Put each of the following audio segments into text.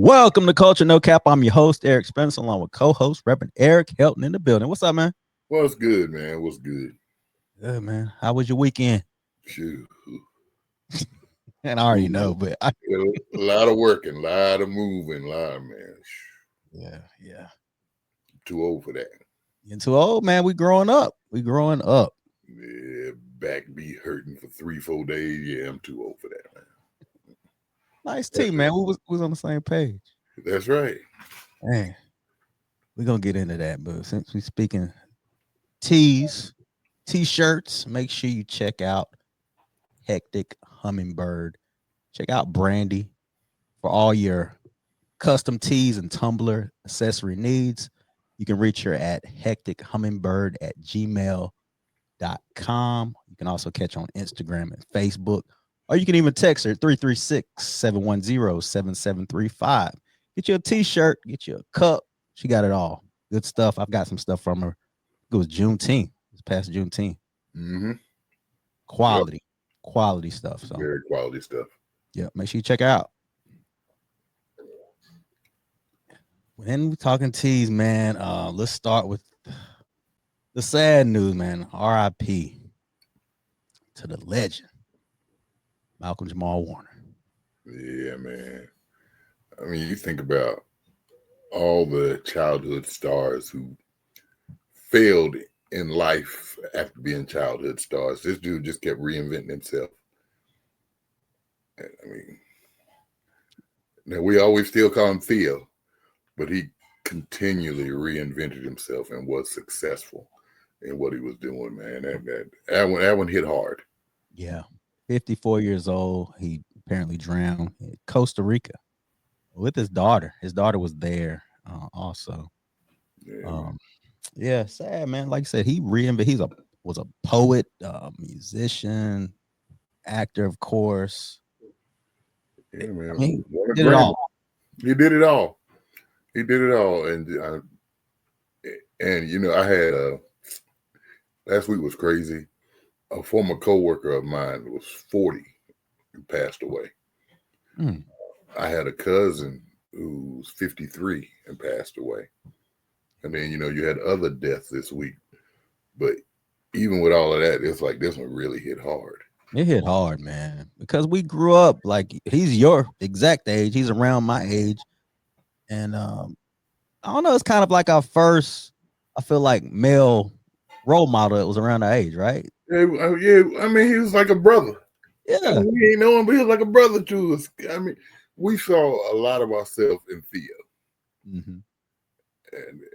Welcome to Culture No Cap. I'm your host, Eric Spencer, along with co-host Reverend Eric Helton in the building. What's up, man? What's good, man? What's good? Good, man. How was your weekend? Shoot. And I already know, but a lot of working, a lot of moving, man. Yeah. Too old for that. You're too old, man. We growing up. Yeah, back be hurting for 3-4 days. Yeah, I'm too old for that, man. Nice team, man. We was on the same page. That's right. Man, we're gonna get into that, but since we speaking tees, t-shirts, make sure you check out Hectic Hummingbird. Check out Brandy for all your custom tees and tumbler accessory needs. You can reach her at hectichummingbird@gmail.com. You can also catch her on Instagram and Facebook, or you can even text her 336-710-7735. Get you a t-shirt, get you a cup. She got it all. Good stuff. I've got some stuff from her. It was Juneteenth. It's past Juneteenth. Mm-hmm. Quality stuff. So very quality stuff. Yeah, make sure you check out. When we're talking teas, man, let's start with the sad news, man. R.I.P. to the legend, Malcolm-Jamal Warner. Yeah, man. I mean, you think about all the childhood stars who failed in life after being childhood stars. This dude just kept reinventing himself. I mean, now we always still call him Theo, but he continually reinvented himself and was successful in what he was doing, man. That one hit hard. Yeah. 54 years old. He apparently drowned in Costa Rica with his daughter. His daughter was there also. Yeah, sad, man. Like I said, he was a poet, musician, actor, of course. Yeah, man. I mean, he did it all. He did it all. He did it all. And you know, I had last week was crazy. A former coworker of mine was 40 and passed away. I had a cousin who was 53 and passed away. And then, you know, you had other deaths this week. But even with all of that, it's like this one really hit hard. It hit hard, man, because we grew up like he's your exact age. He's around my age. And I don't know, it's kind of like our first, I feel like, male role model that was around our age, right? Yeah, I mean, he was like a brother. Yeah. I mean, we ain't know him, but he was like a brother to us. I mean, we saw a lot of ourselves in Theo. Mm-hmm.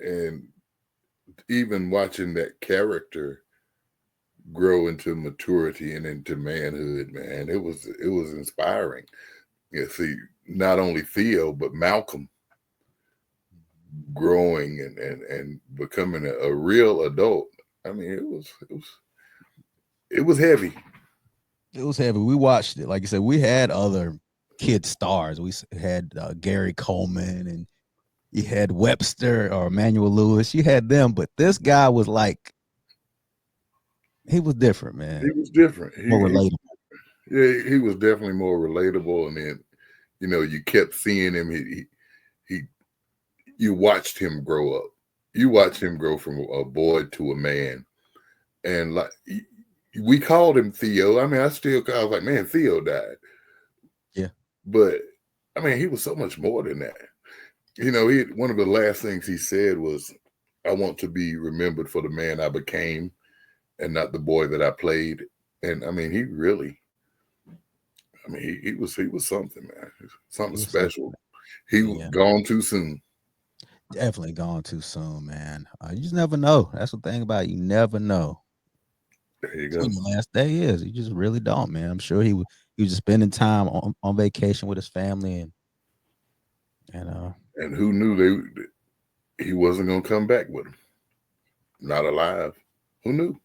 And even watching that character grow into maturity and into manhood, man, it was inspiring. You see, not only Theo, but Malcolm growing and becoming a real adult. I mean, it was heavy. It was heavy. We watched it. Like you said, we had other kid stars. We had Gary Coleman, and you had Webster or Emmanuel Lewis. You had them, but this guy was like, he was different, man. He was different. More relatable. He was definitely more relatable. And then, you know, you kept seeing him. You watched him grow up. You watched him grow from a boy to a man. And like we called him Theo. I mean, I was like, man, Theo died. Yeah. But I mean, he was so much more than that. You know, one of the last things he said was, I want to be remembered for the man I became and not the boy that I played. And I mean, he was something, man. Something special. He was gone too soon. Definitely gone too soon, man. You just never know. That's the thing about it. You never know. There you go. When the last day is, you just really don't, man. I'm sure he was just spending time on vacation with his family, and who knew he wasn't gonna come back with him? Not alive. Who knew?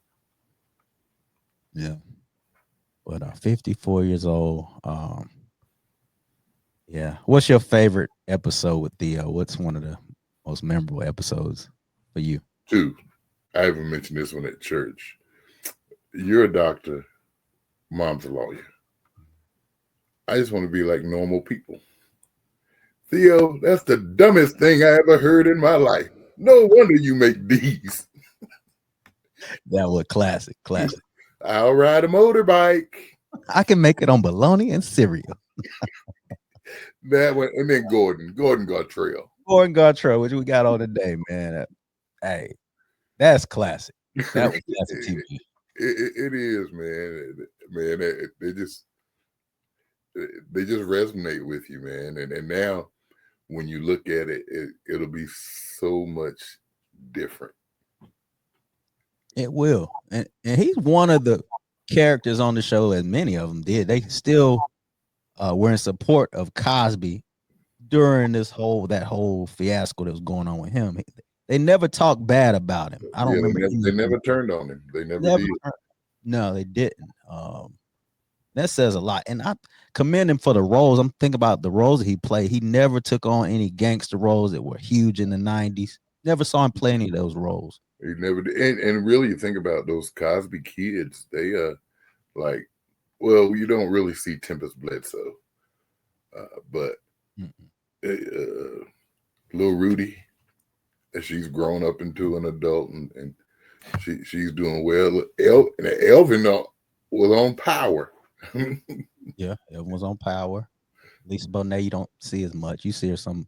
Yeah. But 54 years old. Yeah. What's your favorite episode with Theo? What's one of the most memorable episodes for you? 2. I haven't mentioned this one at church. You're a doctor. Mom's a lawyer. I just want to be like normal people. Theo, that's the dumbest thing I ever heard in my life. No wonder you make these. That was classic, classic. I'll ride a motorbike. I can make it on bologna and cereal. That one, and then Gordon Gartrell. Gordon Gartrell, which we got on today, man. Hey, that's classic. That was classic TV. It is, man. Man, they just resonate with you, man. And now when you look at it, it'll be so much different. It will, and he's one of the characters on the show, as many of them did. They still were in support of Cosby during that whole fiasco that was going on with him. They never talked bad about him. I don't remember. They never turned on him. They never did. No, they didn't. That says a lot, and I commend him for the roles. I'm thinking about the roles that he played. He never took on any gangster roles that were huge in the 90s. Never saw him play any of those roles. He never did. And really, you think about those Cosby kids, they like, well, you don't really see Tempest Bledsoe, but little Rudy, and she's grown up into an adult, and she's doing well. Elvin was on Power. Yeah, Elvin was on Power. Lisa Bonet, you don't see as much. You see her some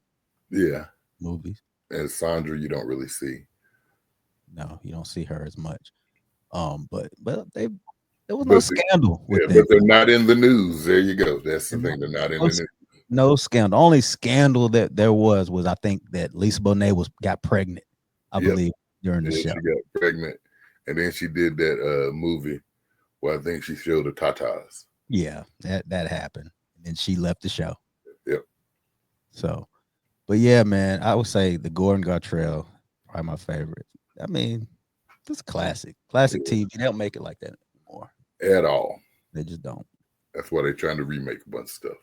movies. And Sandra, you don't really see. No, you don't see her as much. But there was no scandal with them. But they're not in the news. There you go. That's the thing. They're not in the news. No scandal. The only scandal that there was I think that Lisa Bonet got pregnant, I believe, during the show. She got pregnant, and then she did that movie where I think she showed the tatas. Yeah, that happened. And then she left the show. Yep. So, but yeah, man, I would say the Gordon Gartrell, probably my favorite. I mean, this classic TV. They don't make it like that anymore at all. They just don't. That's why they're trying to remake a bunch of stuff.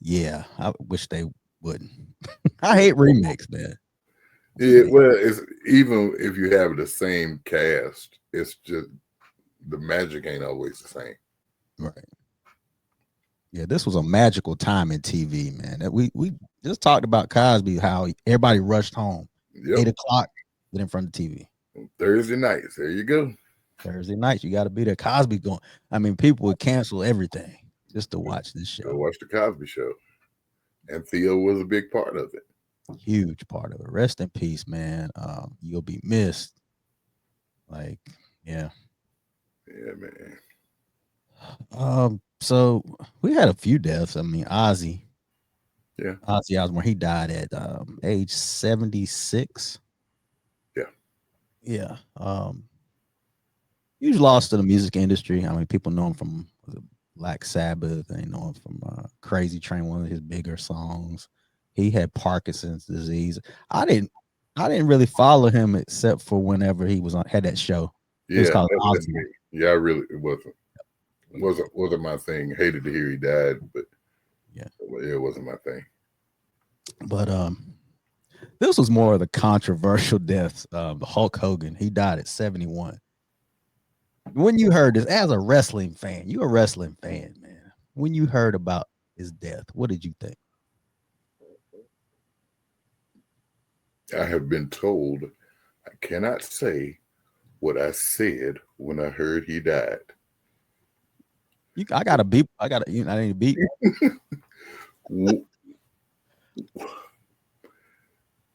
Yeah, I wish they wouldn't. I hate remakes, man. Yeah, well, it's even if you have the same cast, it's just the magic ain't always the same. Right. Yeah, this was a magical time in TV, man. That we just talked about Cosby, how everybody rushed home. 8 o'clock, get in front of the TV. Thursday nights, there you go. Thursday nights, you got to be there. Cosby going. I mean, people would cancel everything just to watch this show. To watch the Cosby Show, and Theo was a big part of it. Huge part of it. Rest in peace, man. You'll be missed. Like, yeah, man. So we had a few deaths. I mean, Ozzy Yeah. Ozzy Osbourne, he died at age 76. Yeah. Yeah. Huge loss to the music industry. I mean, people know him from Black Sabbath. They know him from Crazy Train, one of his bigger songs. He had Parkinson's disease. I didn't really follow him except for whenever he was had that show. Yeah, I really it wasn't my thing. Hated to hear he died, but yeah, it wasn't my thing. But this was more of the controversial deaths of Hulk Hogan. He died at 71. When you heard this, as a wrestling fan, you're a wrestling fan, man. When you heard about his death, what did you think? I have been told I cannot say what I said when I heard he died. I got a beep. I need a beep.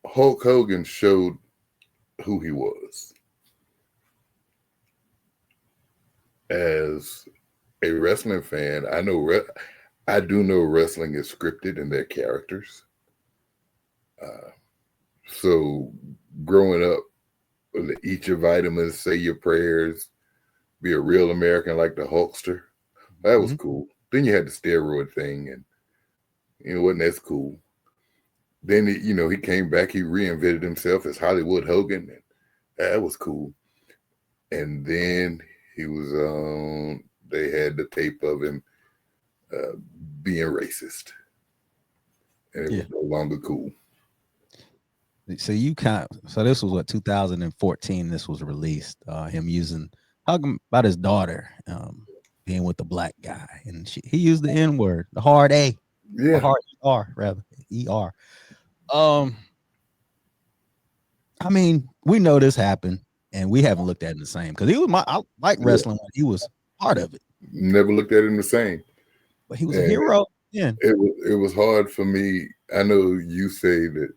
Hulk Hogan showed who he was. As a wrestling fan, I do know wrestling is scripted in their characters. So growing up, eat your vitamins, say your prayers, be a real American like the Hulkster, that was cool. Then you had the steroid thing, and wasn't as cool. Then he came back, he reinvented himself as Hollywood Hogan, and that was cool. And then he was on. They had the tape of him being racist, and it was no longer cool. So this was what 2014. This was released. Him talking about his daughter being with the black guy, and he used the N-word, the hard A. Yeah. hard ER rather ER. Um, I mean, we know this happened, and we haven't looked at it the same because he was I like Yeah. wrestling when he was part of it, Never looked at him the same. but he was a And hero. Yeah, it was hard for me. I know you say that,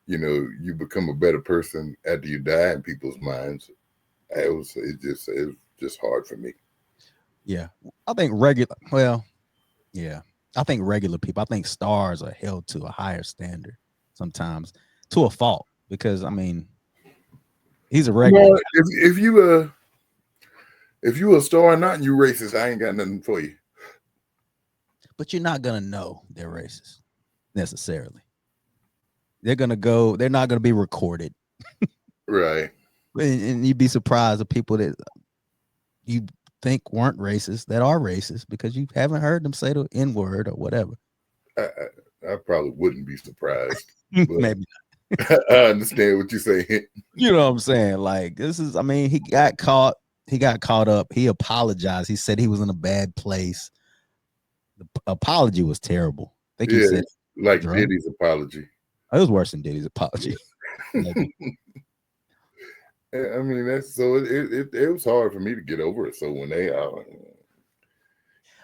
you become a better person after you die in people's minds. It was just hard for me. yeah. I think regular. Well, yeah. I think regular people. I think stars are held to a higher standard sometimes, to a fault. Because I mean, he's a regular No, guy, if you a star or not and you racist, I ain't got nothing for you. but you're not gonna know they're racist necessarily. They're gonna go. They're not gonna be recorded, Right. and you'd be surprised the people that you think weren't racist that are racist because you haven't heard them say the N word or whatever. I probably wouldn't be surprised, but Maybe I understand what you're saying. you know what I'm saying. Like this is. I mean, he got caught. He got caught up. He apologized. He said he was in a bad place. The apology was terrible. I think he Yeah, said like drug. Diddy's apology. It was worse than Diddy's apology. I mean, that's so it was hard for me to get over it. So when he That's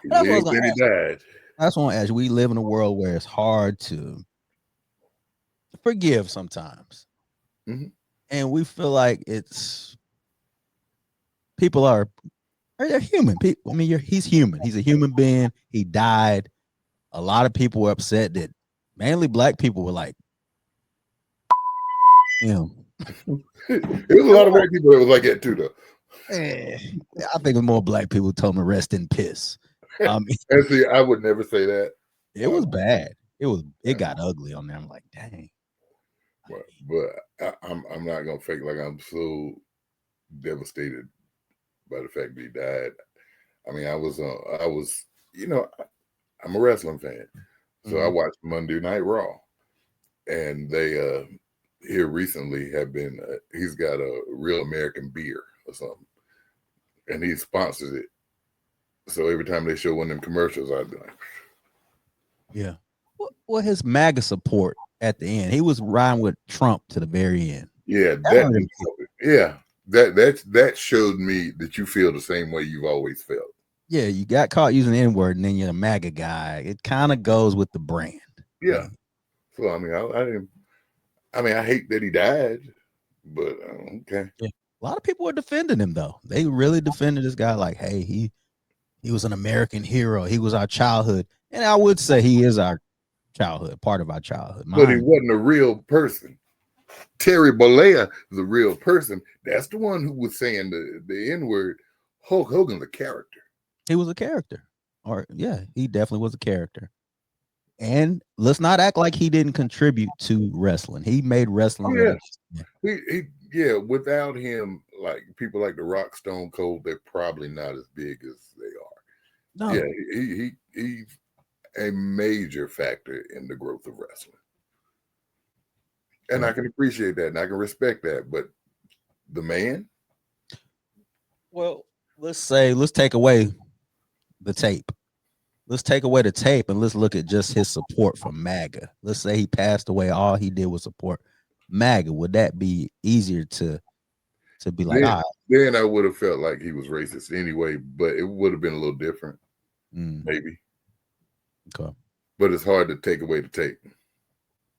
what I was lived gonna and he ask. died. That's what I want to ask. We live in a world where it's hard to forgive sometimes, Mhm. and we feel like it's people are they're human. People, I mean, he's human. He's a human being. He died. A lot of people were upset that mainly black people were like, you know, There was a lot of white people that was like that too, though. eh, I think more black people told him to rest in piss. I mean, And see, I would never say that. it was Um, bad. It got ugly on there. I'm like, dang. but I'm not gonna fake like I'm so devastated by the fact that he died. I mean, I'm a wrestling fan, so I Mhm. watched Monday Night Raw, and they here recently have been. He's got a Real American beer or something, and he sponsors it. So every time they show one of them commercials, I'd be like, Yeah. Well, his MAGA support at the end, he was riding with Trump to the very end. "Yeah, That hurt him. that showed me that you feel the same way you've always felt." Yeah, you got caught using the N word, and then you're a MAGA guy. It kind of goes with the brand. Yeah. So I mean, I didn't. I mean, I hate that he died, but okay. Yeah. A lot of people were defending him though. They really defended this guy. Like, hey, he was an American hero. He was our childhood, and I would say he is our childhood, part of our childhood. But he Mine. wasn't a real person. Terry Bollea is a real person. That's the one who was saying the N word. Hulk Hogan's a character. He was a character, or yeah, he definitely was a character. And let's not act like he didn't contribute to wrestling. He made Oh wrestling what yeah, it is. yeah. Without him, like people like the Rock, Stone Cold, they're probably not as big as they are. No, Yeah, he's a major factor in the growth of wrestling, and I right. can appreciate that and I can respect that. But the man, Well, let's take away the tape. Let's take away the tape and let's look at just his support for MAGA. Let's say he passed away, all he did was support MAGA. Would that be easier to be like, then all right, then I would have felt like he was racist anyway, but it would have been a little different, mm, maybe. okay. But it's hard to take away the tape.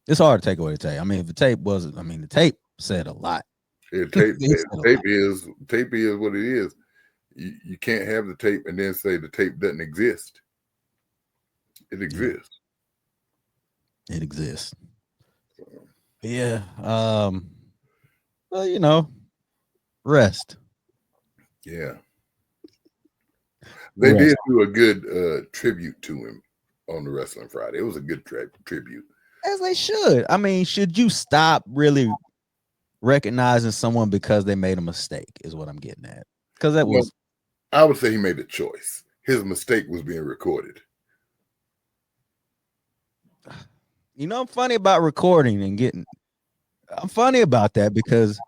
It's hard to take away the tape. I mean, if the tape wasn't, I mean, the tape said a lot. Yeah, It said a lot. tape is what it is. You can't have the tape and then say the tape doesn't exist. It Yeah, exists. it exists. So, Yeah. Well, you know, rest. yeah, they Rest. did do a good tribute to him on the Wrestling Friday. It was a good tribute. As they should. I mean, should you stop really recognizing someone because they made a mistake, is what I'm getting at. Because that Well, was, I would say he made a choice. His mistake was being recorded. you know, I'm funny about recording and getting, I'm funny about that because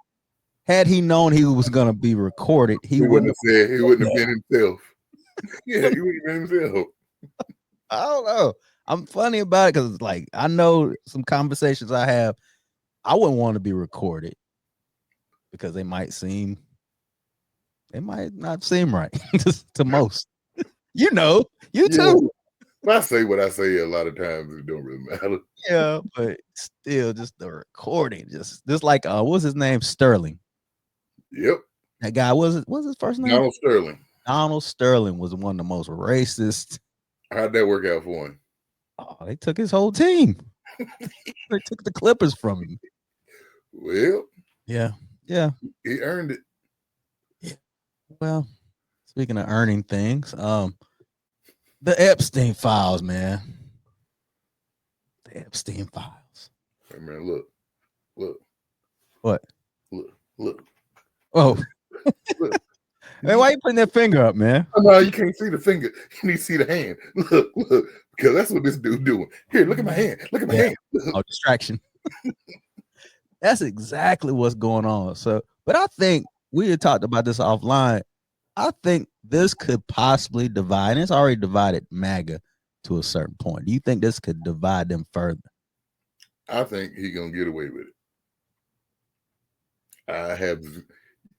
had he known he was going to be recorded, he He wouldn't wouldn't have said. He wouldn't have have. been himself. Yeah, he wouldn't have been himself. I don't know. I'm funny about it because like I know some conversations I have, I wouldn't want to be recorded because they might not seem right to most. You know, you Yeah, too. I say what I say a lot of times. It don't really matter. Yeah, but still, just the recording, just like what's his name, Sterling. Yep. That guy what's his first name? Donald Sterling. Donald Sterling was one of the most racist. How'd that work out for him? Oh, they took his whole team. They took the Clippers from him. Well, Yeah. he earned it. Yeah. Well, speaking of earning things, the Epstein files, man. The Epstein files. Hey, man, look. What? Look. Oh, Look. hey, why you putting that finger up, man? Oh, no, you can't see the finger. You need to see the hand. Look, because that's what this dude doing. Here, look at my hand. Look at my hand. Oh, distraction. That's exactly what's going on. So, but I think we had talked about this offline. I think this could possibly divide, and it's already divided MAGA to a certain point. Do you think this could divide them further? I think he's gonna get away with it.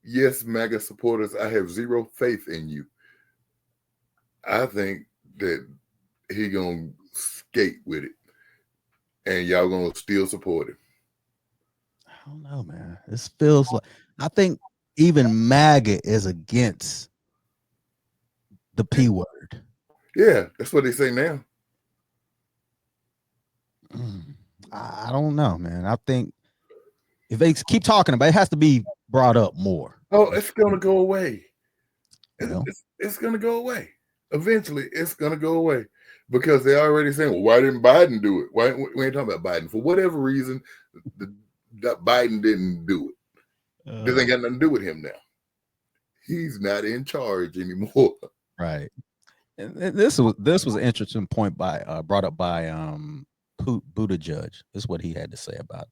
Yes, MAGA supporters, I have zero faith in you. I think that he gonna skate with it, and y'all gonna still support him. I don't know, man. This feels like I think even MAGA is against the P word. Yeah, that's what they say now. I don't know, man. I think if they keep talking about it, it has to be brought up more. Oh, it's gonna go away. Well, It's gonna go away. Eventually, it's gonna go away because they're already saying, "Well, why didn't Biden do it? Why we ain't talking about Biden for whatever reason? That Biden didn't do it. This ain't got nothing to do with him now. He's not in charge anymore." Right. And this was an interesting point brought up by Buttigieg. This is what he had to say about it.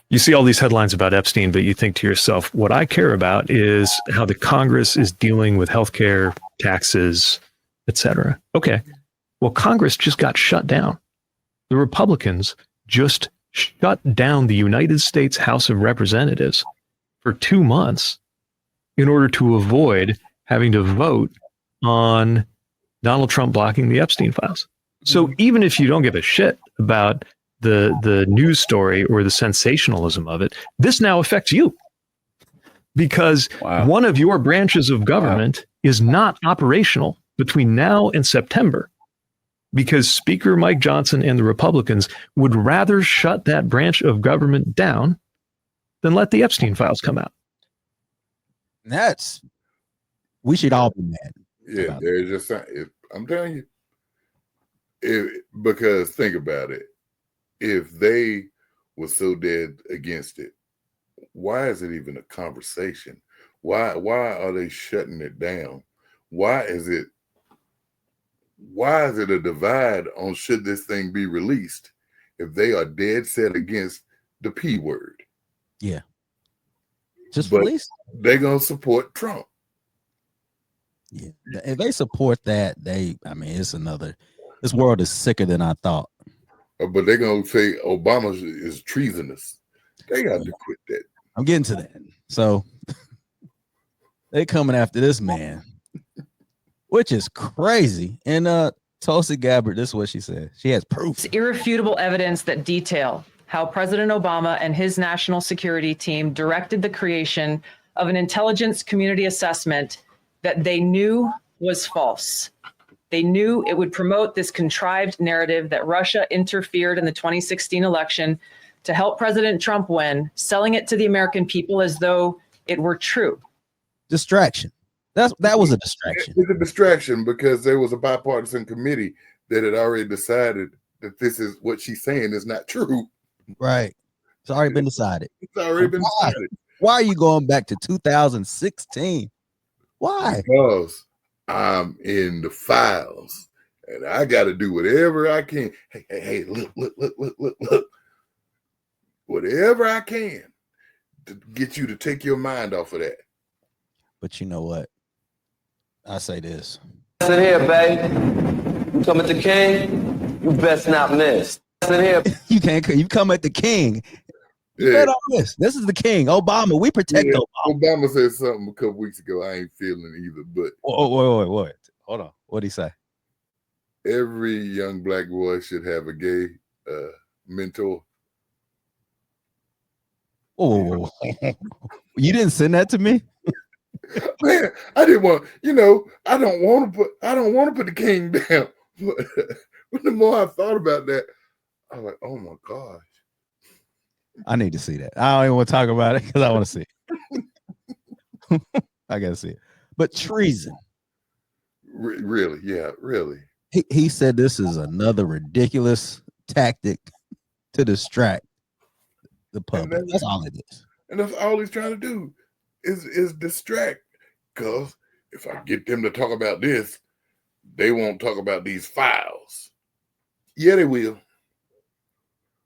You see all these headlines about Epstein, but you think to yourself, what I care about is how the Congress is dealing with healthcare, taxes, etc. Okay. Well, Congress just got shut down. The Republicans just shut down the United States House of Representatives for 2 months in order to avoid having to vote on Donald Trump blocking the Epstein files. So even if you don't give a shit about the news story or the sensationalism of it, this now affects you because one of your branches of government is not operational between now and September because Speaker Mike Johnson and the Republicans would rather shut that branch of government down than let the Epstein files come out. We should all be mad. Yeah, they're just I'm telling you, because think about it. If they were so dead against it, why is it even a conversation? Why are they shutting it down? Why is it a divide on should this thing be released if they are dead set against the P word? Yeah. Just but release. They're gonna support Trump. Yeah. If they support that, this world is sicker than I thought. But they're gonna say Obama is treasonous. They got to quit that. I'm getting to that. So they coming after this man, which is crazy. And Tulsi Gabbard, this is what she said. She has proof. It's irrefutable evidence that detail how President Obama and his national security team directed the creation of an intelligence community assessment that they knew was false. They knew it would promote this contrived narrative that Russia interfered in the 2016 election to help President Trump win, selling it to the American people as though it were true. Distraction. That was a distraction. It's a distraction because there was a bipartisan committee that had already decided that this is what she's saying is not true. Right. It's already been decided. It's already been decided. Why are you going back to 2016? Why? Because I'm in the files and I got to do whatever I can. Hey, look. Whatever I can to get you to take your mind off of that. But you know what? I say this. Sit here, babe. Coming to King. You best not miss. Listen here. You can't. You come at the king. You Yeah. bet on this. This is the king, Obama. We protect Yeah, Obama. Obama said something a couple weeks ago. I ain't feeling either, but Wait. Hold on. What'd he say? every young black boy should have a gay mentor. Whoa. You didn't send that to me? Man, I didn't want. I don't want to put the king down. But the more I thought about that, I was like, oh my gosh. I need to see that. I don't even want to talk about it because I want to see it. I gotta see it. But treason. Really, yeah, really. He said this is another ridiculous tactic to distract the public. That's all it is. And that's all he's trying to do is distract. Because if I get them to talk about this, they won't talk about these files. Yeah, they will.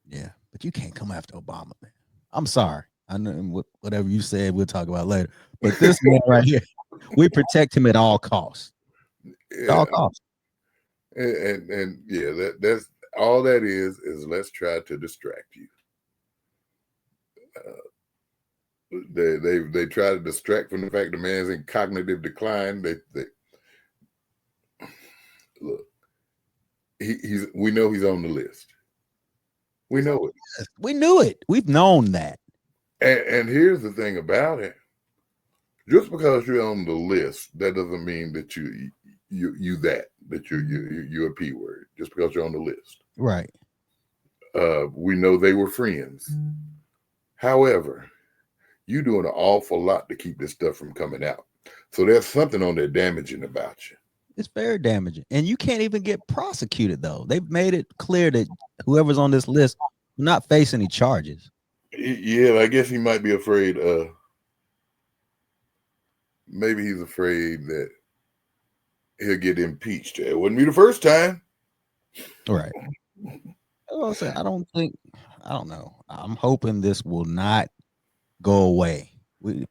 Yeah, but you can't come after Obama, man. I'm sorry. I know whatever you said, we'll talk about later. But this man right here, we protect him at all costs. At all costs. And yeah, that's all that is let's try to distract you. They try to distract from the fact the man's in cognitive decline. They look. We know he's on the list. We know it. We knew it. We've known that. And here's the thing about it. Just because you're on the list, that doesn't mean that you're a P word. Just because you're on the list. Right. We know they were friends. However, you're doing an awful lot to keep this stuff from coming out. So there's something on there damaging about you. It's very damaging. And you can't even get prosecuted, though. They've made it clear that whoever's on this list will not face any charges. Yeah, I guess he might be afraid. Maybe he's afraid that he'll get impeached. It wouldn't be the first time. Right. I don't know. I'm hoping this will not go away.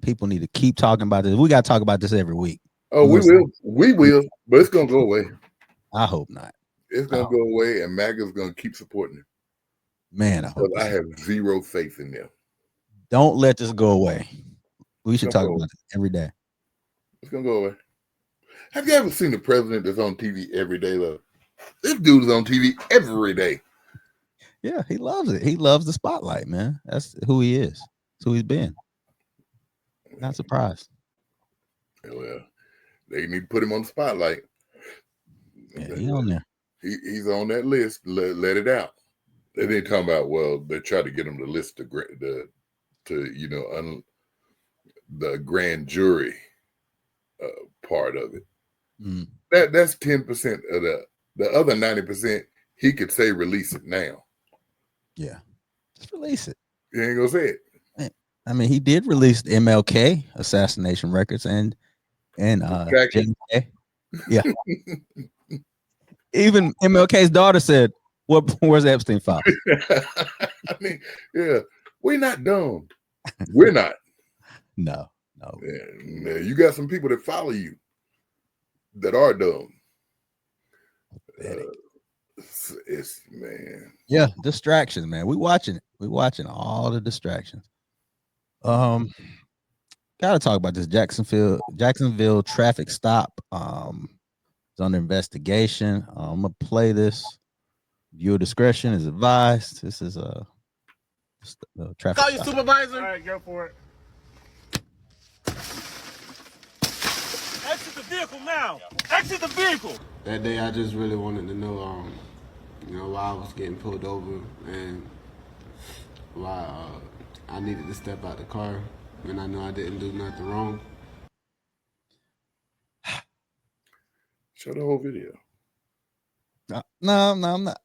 People need to keep talking about this. We got to talk about this every week. Oh, we will, but it's gonna go away. I hope not. It's gonna go away, and MAGA's gonna keep supporting him. Man, I have zero faith in them. Don't let this go away. We should talk about it every day. It's gonna go away. Have you ever seen the president that's on TV every day? Though this dude is on TV every day. Yeah, he loves it. He loves the spotlight, man. That's who he is. That's who he's been. Not surprised. Well, they need to put him on the spotlight. Yeah, he's on there. He's on that list. Let it out. They didn't talk about. Well, they tried to get him to list the grand jury part of it. Mm. That's 10% of the other 90%. He could say release it now. Yeah, just release it. He ain't gonna say it. I mean, he did release the MLK assassination records and JFK. Yeah. Even MLK's daughter said, where's the Epstein file? I mean, yeah, we're not dumb. We're not. No. Yeah, you got some people that follow you that are dumb. It's man. Yeah, distractions, man. We watching it. We watching all the distractions. Gotta talk about this Jacksonville traffic stop. It's under investigation. I'm gonna play this. Viewer discretion is advised. This is a traffic. Call your stop. supervisor. All right, go for it. Exit the vehicle now. Exit the vehicle. That day, I just really wanted to know, why I was getting pulled over and why I needed to step out the car when I know I didn't do nothing wrong. Show the whole video. No, I'm not.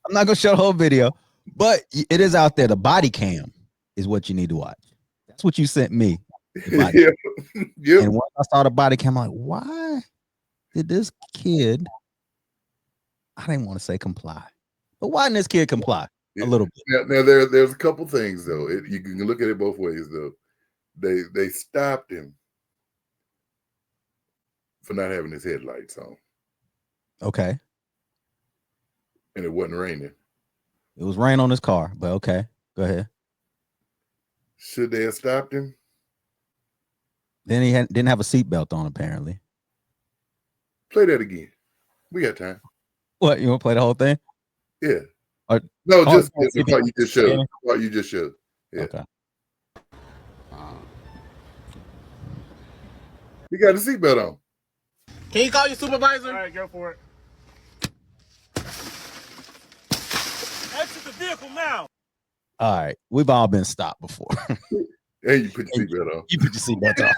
I'm not gonna show the whole video, but it is out there. The body cam is what you need to watch. That's what you sent me. Yeah. And once I saw the body cam, I'm like, why did this kid? I didn't want to say comply, but why didn't this kid comply? A little bit. Now there's a couple things though. You can look at it both ways though. They stopped him for not having his headlights on. Okay. And it wasn't raining. It was rain on his car, but okay, go ahead. Should they have stopped him? Then he didn't have a seatbelt on, apparently. Play that again. We got time. What, you want to play the whole thing? Yeah. Or, No, oh, just the part you just showed. The part you just showed. Yeah. Okay. He got a seatbelt on. Can you call your supervisor? All right, go for it. Exit the vehicle now. All right. We've all been stopped before. Hey, you put your seatbelt on. You put your seatbelt on.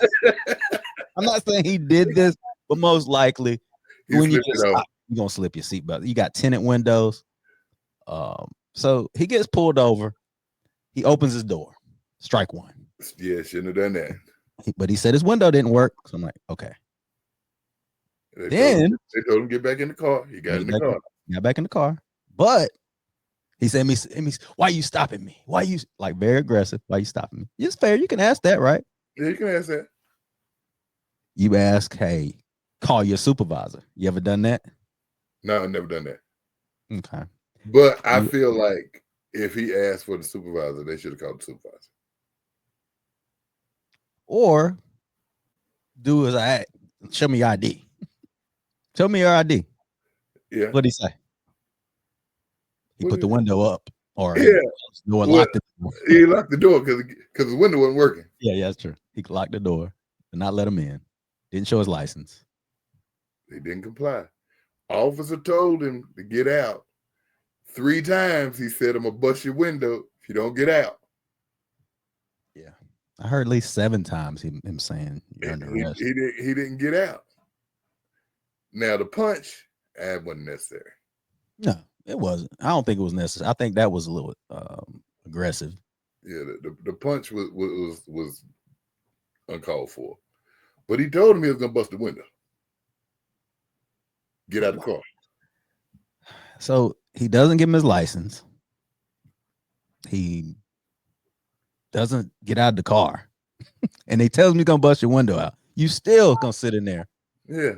I'm not saying he did this, but most likely when you just stop, you're going to slip your seatbelt. You got tinted windows. So he gets pulled over. He opens his door. Strike one. Yeah, shouldn't have done that. But he said his window didn't work. So I'm like, okay. They told him get back in the car. He got in the car. Got back in the car. But he said, why are you stopping me? Why you, like, very aggressive? Why you stopping me? It's fair. You can ask that, right? Yeah, you can ask that. You ask, hey, call your supervisor. You ever done that? No, I've never done that. Okay. But I feel like if he asked for the supervisor, they should have called the supervisor. Or do as I show me your ID. Tell me your ID. Yeah. What'd he say? He put the window up, or locked the door. He locked the door because the window wasn't working. Yeah, that's true. He locked the door and not let him in. Didn't show his license. He didn't comply. Officer told him to get out. 3 times he said, I'm gonna bust your window if you don't get out. Yeah. I heard at least 7 times him saying you're under arrest. He didn't get out. Now the punch, that wasn't necessary. No, it wasn't. I don't think it was necessary. I think that was a little aggressive. Yeah, the punch was uncalled for. But he told him he was gonna bust the window. Get out of the car. So he doesn't give him his license. He doesn't get out of the car. And he tells me he's gonna bust your window out. You still gonna sit in there. Yeah.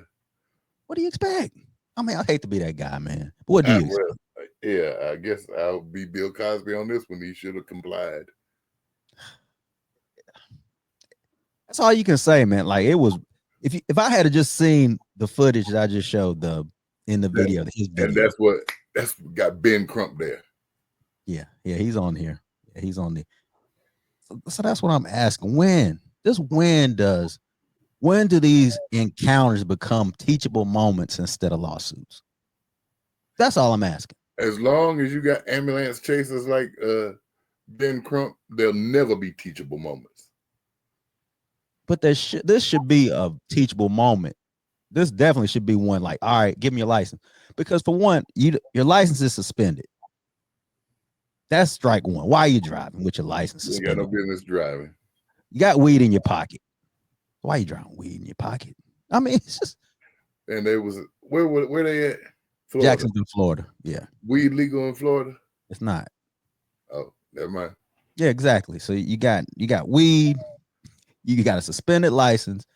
What do you expect? I mean, I hate to be that guy, man. But what do you expect? Yeah, I guess I'll be Bill Cosby on this one. He should have complied. That's all you can say, man. Like, it was, if I had just seen the footage that I just showed in the video, his video. And that's got Ben Crump there. Yeah, he's on here. Yeah, he's on there. So that's what I'm asking. When do these encounters become teachable moments instead of lawsuits? That's all I'm asking. As long as you got ambulance chasers like Ben Crump, there'll never be teachable moments. But this should be a teachable moment. This definitely should be one like, all right, give me your license. Because for one, your license is suspended. That's strike one. Why are you driving with your license suspended? You got no business driving. You got weed in your pocket. Why are you driving weed in your pocket? I mean, it's just. And they was where they at? Florida. Jacksonville, Florida. Yeah. Weed legal in Florida? It's not. Oh, never mind. Yeah, exactly. So you got weed. You got a suspended license.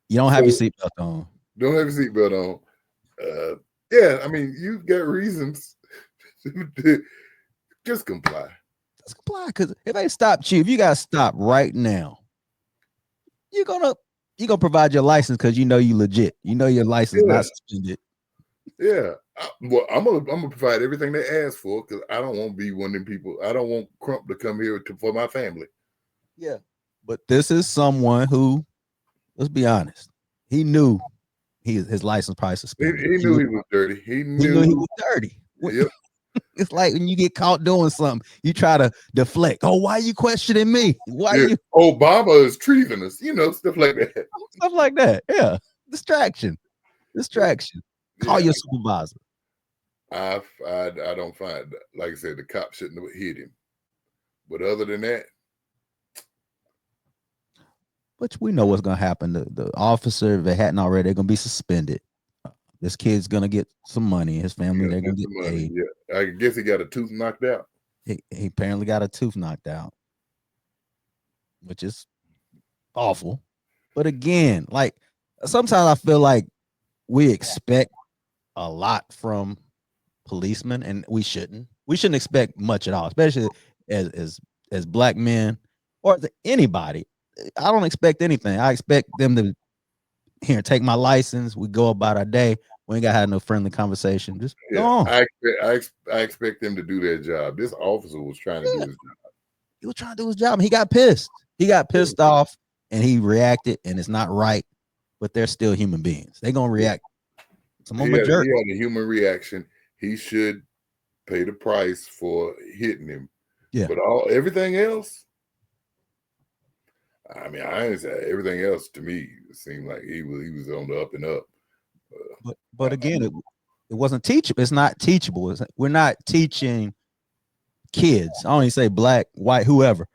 You don't have your seatbelt on. Don't have your seatbelt on. Yeah, I mean, you've got reasons. Just comply. Just comply, because if they stopped you, if you got to stop right now, you're gonna provide your license because you know you legit. You know your license not suspended. Yeah, I'm gonna provide everything they ask for because I don't want to be one of them people. I don't want Crump to come here for my family. Yeah, but this is someone who, let's be honest, he knew his license probably suspended. He knew he was dirty. He knew he was dirty. Yep. It's like when you get caught doing something, you try to deflect. Oh, why are you questioning me? Why are you? Obama is treasonous, stuff like that. Stuff like that. Yeah. Distraction. Call your supervisor. I don't find, like I said, the cop shouldn't have hit him. But other than that. But we know what's gonna happen. The officer, if they hadn't already, they're gonna be suspended. This kid's gonna get some money. His family, they're gonna get paid. Yeah, I guess he got a tooth knocked out. He apparently got a tooth knocked out, which is awful. But again, like sometimes I feel like we expect a lot from policemen, and we shouldn't expect much at all, especially as black men or as anybody. I don't expect anything. I expect them to here take my license. We go about our day. We ain't got to have no friendly conversation. Just go on. I expect them to do their job. This officer was trying to do his job. He was trying to do his job. And he got pissed. He got pissed off, and he reacted. And it's not right, but they're still human beings. They're gonna react. Some of them jerk. He had a human reaction. He should pay the price for hitting him. Yeah. But everything else, I mean, I didn't say everything else to me seemed like he was on the up and up. But again, it wasn't teachable. It's not teachable. We're not teaching kids. I don't even say black, white, whoever.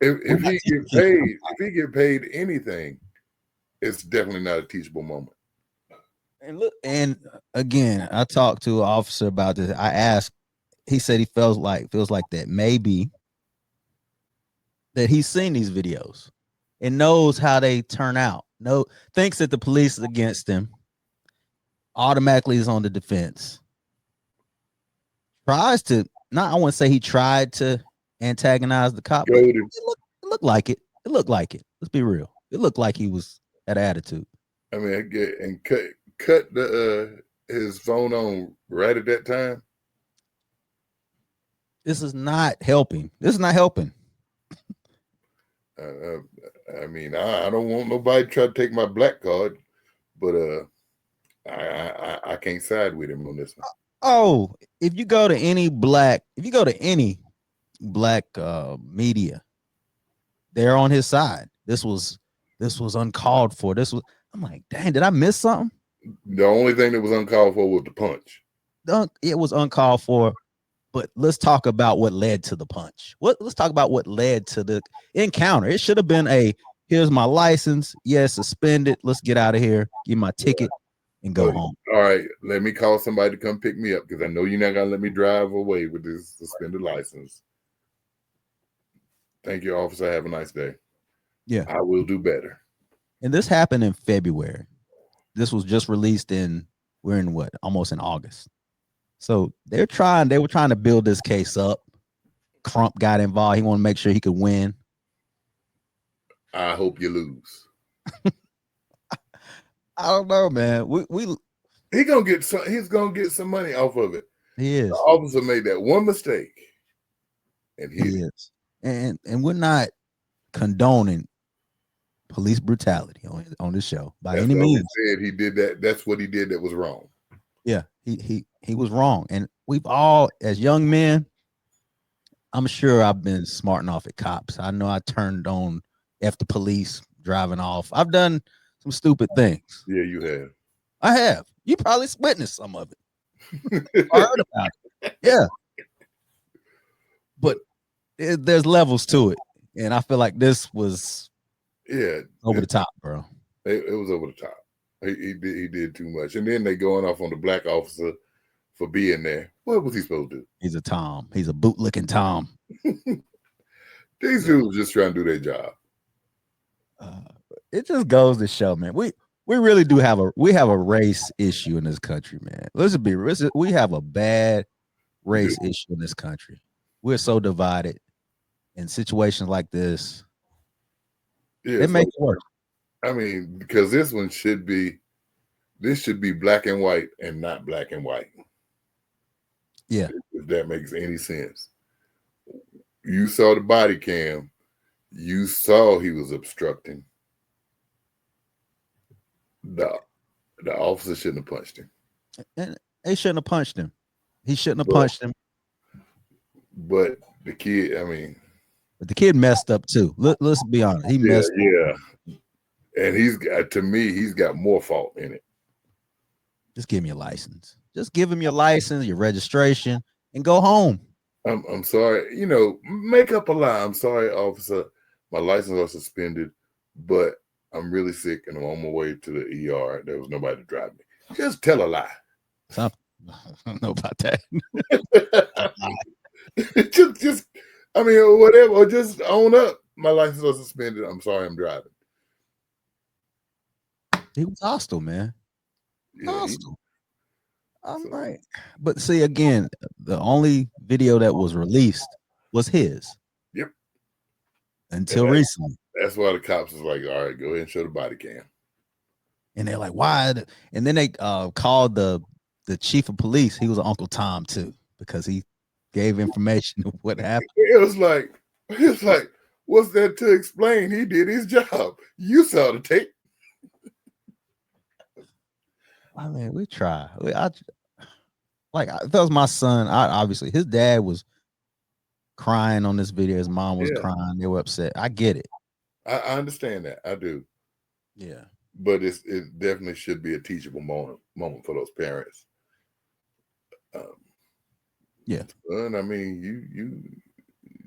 If he get paid anything, it's definitely not a teachable moment. And look, and again, I talked to an officer about this. I asked, he said he feels like that maybe that he's seen these videos and knows how they turn out. Thinks that the police is against him, automatically is on the defense. Tries to I wouldn't say he tried to antagonize the cop, but it looked like it. It looked like it. Let's be real. It looked like he was at attitude. I mean, and cut his phone on right at that time. This is not helping. I mean, I don't want nobody to try to take my black card, but I can't side with him on this one. Oh, if you go to any black media, they're on his side. This was uncalled for. I'm like, dang, did I miss something? The only thing that was uncalled for was the punch. It was uncalled for, but let's talk about what led to the punch. Let's talk about what led to the encounter. It should have been here's my license. Yes, suspended. Let's get out of here. Give my ticket and go home. All right, let me call somebody to come pick me up because I know you're not gonna let me drive away with this suspended license. Thank you, officer. Have a nice day. Yeah, I will do better. And this happened in February. This was just released we're in almost in August. So they were trying to build this case up. Crump got involved. He wanted to make sure he could win. I hope you lose. I don't know, man. He's gonna get some money off of it. He is. The officer made that one mistake, and he is. And we're not condoning police brutality on this show by any means. Said he did that. That's what he did. That was wrong. Yeah, he was wrong, and we've all, as young men, I'm sure I've been smarting off at cops. I know I turned on F the police driving off. I've done some stupid things. Yeah, you have. I have. You probably witnessed some of it. I heard about it. Yeah, but there's levels to it, and I feel like this was over the top, bro. It was over the top. He did too much, and then they going off on the black officer for being there. What was he supposed to do? He's a Tom. He's a bootlicking Tom. These dudes just trying to do their job. It just goes to show, man. We really do have a race issue in this country, man. We have a bad race issue in this country. We're so divided in situations like this. Yeah, it makes it worse. I mean, because this should be black and white and not black and white. Yeah. If that makes any sense. You saw the body cam. You saw he was obstructing. The officer shouldn't have punched him. And they shouldn't have punched him. He shouldn't have punched him. But the kid, I mean. But the kid messed up too. Let's be honest. He messed up. Yeah. And he's got more fault in it. Just give me a license. Just give him your license, your registration, and go home. I'm sorry. Make up a lie. I'm sorry, officer. My license was suspended, but I'm really sick and I'm on my way to the ER. There was nobody to drive me. Just tell a lie. I don't know about that. just I mean, or whatever, or just own up. My license was suspended. I'm sorry, I'm driving. He was hostile, man. Yeah, hostile. I'm right. But see, again, the only video that was released was his. Yep. Until recently. That's why the cops was like, all right, go ahead and show the body cam. And they're like, why? And then they called the chief of police. He was Uncle Tom too, because he gave information of what happened. It was like, what's that to explain? He did his job. You saw the tape. I mean, we try. If that was my son, obviously his dad was crying on this video. His mom was crying. They were upset. I get it. I understand that. I do. Yeah. But it definitely should be a teachable moment for those parents. Yeah. Son, I mean,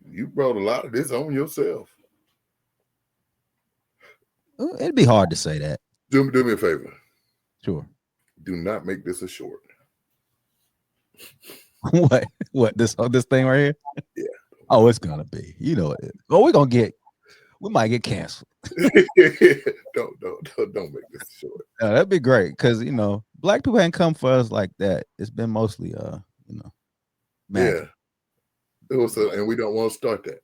you brought a lot of this on yourself. It'd be hard to say that. Do me a favor. Sure. Do not make this a short. What this thing right here? Yeah. Oh, it's gonna be. You know it. Oh, we might get canceled. don't make this short. That'd be great, because black people ain't come for us like that. It's been mostly magic. Yeah. And we don't want to start that.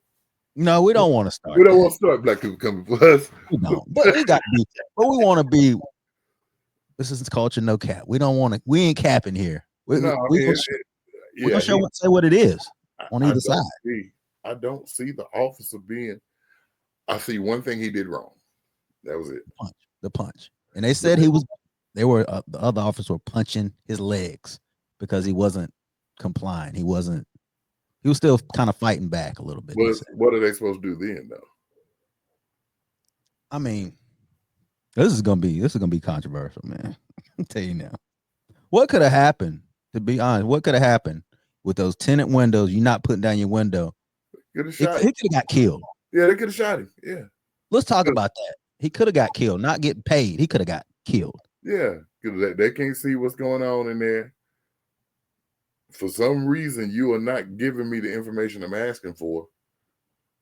No, we don't want to start. We don't want to start black people coming for us. We don't. But we got to be. But we want to be. This is culture, no cap. We don't want to. We ain't capping here. We gonna say what it is on either side. I don't see the officer being. I see one thing he did wrong. That was it. The punch. And they said the other officers were punching his legs because he wasn't complying. He was still kind of fighting back a little bit. What are they supposed to do then, though? I mean, this is gonna be controversial, man. I'll tell you now. What could have happened? To be honest, what could have happened with those tinted windows? You not putting down your window. He could have got killed. Yeah, they could have shot him. Yeah. Let's talk about that. He could have got killed, not getting paid. He could have got killed. Yeah, because they can't see what's going on in there. For some reason, you are not giving me the information I'm asking for.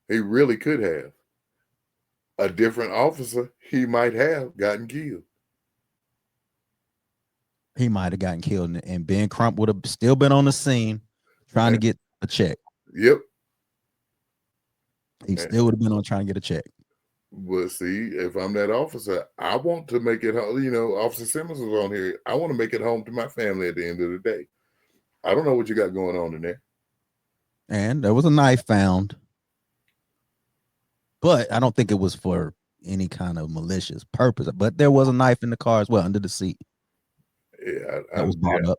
He really could have. A different officer, he might have gotten killed. He might have gotten killed, and Ben Crump would have still been on the scene trying to get a check. Yep. He still would have been on trying to get a check. But see, if I'm that officer, I want to make it home. Officer Simmons was on here. I want to make it home to my family at the end of the day. I don't know what you got going on in there. And there was a knife found. But I don't think it was for any kind of malicious purpose. But there was a knife in the car as well, under the seat. Yeah, that was brought up.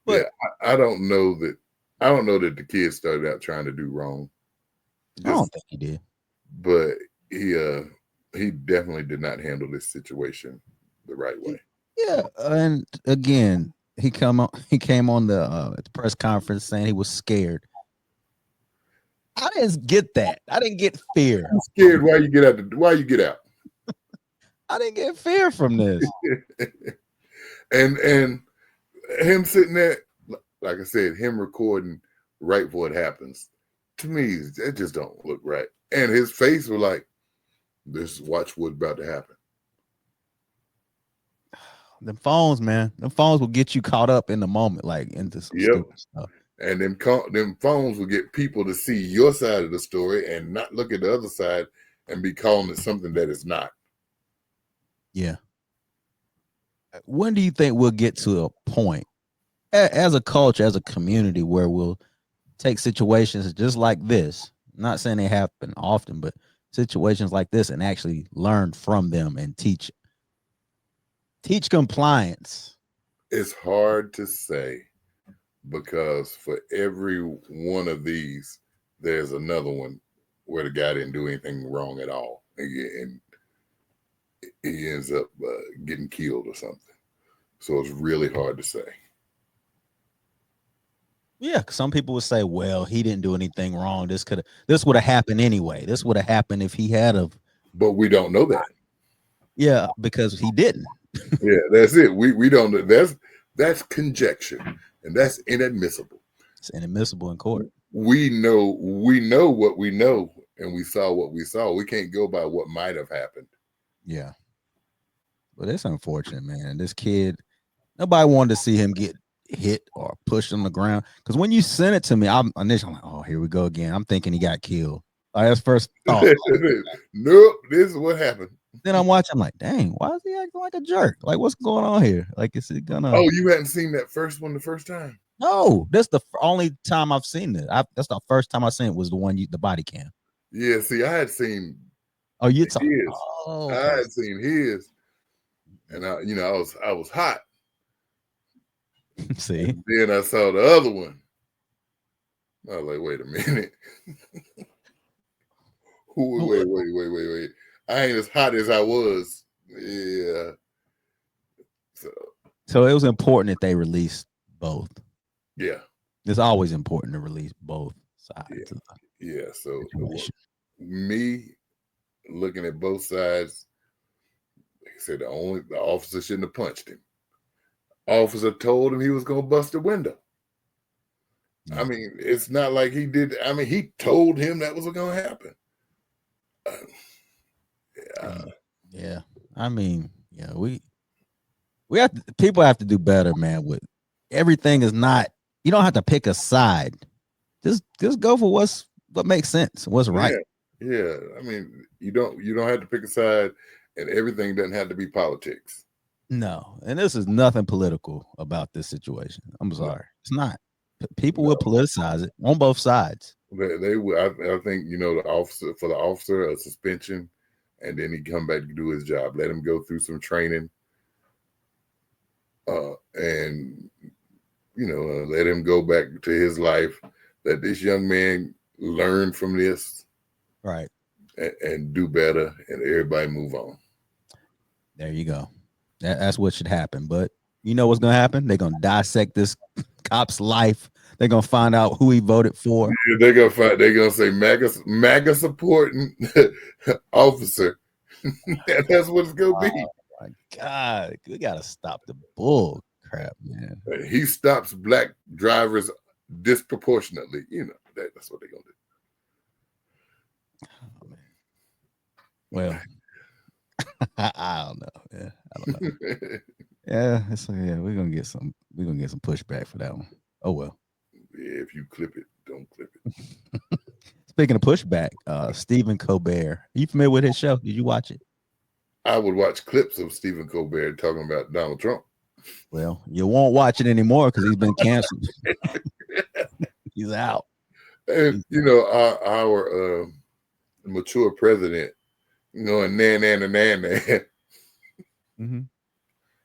But I don't know that. I don't know that the kid started out trying to do wrong. I don't think he did. But he definitely did not handle this situation the right way. Yeah, and again, he came on the press conference saying he was scared. I didn't get that. I didn't get fear. I'm scared. Why you get out? I didn't get fear from this. and him sitting there, like I said, him recording right before it happens. To me, it just don't look right. And his face was like, watch what's about to happen. Them phones, man. Them phones will get you caught up in the moment, like into some stupid stuff. And them phones will get people to see your side of the story and not look at the other side and be calling it something that it's not. Yeah. When do you think we'll get to a point as a culture, as a community, where we'll take situations just like this? I'm not saying they happen often, but situations like this and actually learn from them and teach compliance? It's hard to say, because for every one of these, there's another one where the guy didn't do anything wrong at all, and he ends up getting killed or something. So it's really hard to say. Yeah, some people would say, "Well, he didn't do anything wrong. This would have happened anyway. This would have happened if he had of." But we don't know that. Yeah, because he didn't. Yeah, that's it. We don't know. That's conjecture, and that's inadmissible. It's inadmissible in court. We know what we know, and we saw what we saw. We can't go by what might have happened. Yeah, but it's unfortunate, man. This kid, nobody wanted to see him get hit or pushed on the ground. Because when you sent it to me, I'm initially like, oh, here we go again. I'm thinking he got killed. That's first thought. Nope, this is what happened. Then I'm watching, I'm like, dang, why is he acting like a jerk? Like, what's going on here? Like, is it gonna? Oh, you hadn't seen that first one the first time? No, that's the only time I've seen it. That's the first time I seen it was the one the body cam. Yeah, see, I had seen. Oh, you his. talking? Oh, okay. I had seen his, and I was hot. See, and then I saw the other one. I was like, wait a minute. Wait. I ain't as hot as I was. Yeah. So it was important that they released both. Yeah. It's always important to release both sides. Yeah. So me looking at both sides, like I said, the officer shouldn't have punched him. Officer told him he was gonna bust the window. Yeah. I mean, it's not like he did. I mean, he told him that was gonna happen. Yeah. I mean, yeah, we have to, people have to do better, man. With everything is not, you don't have to pick a side. Just go for what makes sense, what's right. Yeah. I mean, you don't have to pick a side, and everything doesn't have to be politics. No, and this is nothing political about this situation. I'm sorry, it's not. People will politicize it on both sides. They will. I think the officer a suspension, and then he come back to do his job. Let him go through some training, and let him go back to his life. Let this young man learn from this, right, and do better, and everybody move on. There you go. That's what should happen. But you know what's gonna happen? They're gonna dissect this cop's life. They're gonna find out who he voted for. Yeah, they're gonna say MAGA supporting officer. That's what it's gonna be. Oh my God, we gotta stop the bull crap, man. He stops black drivers disproportionately. That's what they're gonna do. Oh, man. Well, I don't know. Yeah, I don't know. We're gonna get some pushback for that one. Oh well. Yeah, if you clip it, don't clip it. Speaking of pushback, Stephen Colbert. Are you familiar with his show? Did you watch it? I would watch clips of Stephen Colbert talking about Donald Trump. Well, you won't watch it anymore because he's been canceled. He's out. And our mature president, and nan. Mm-hmm.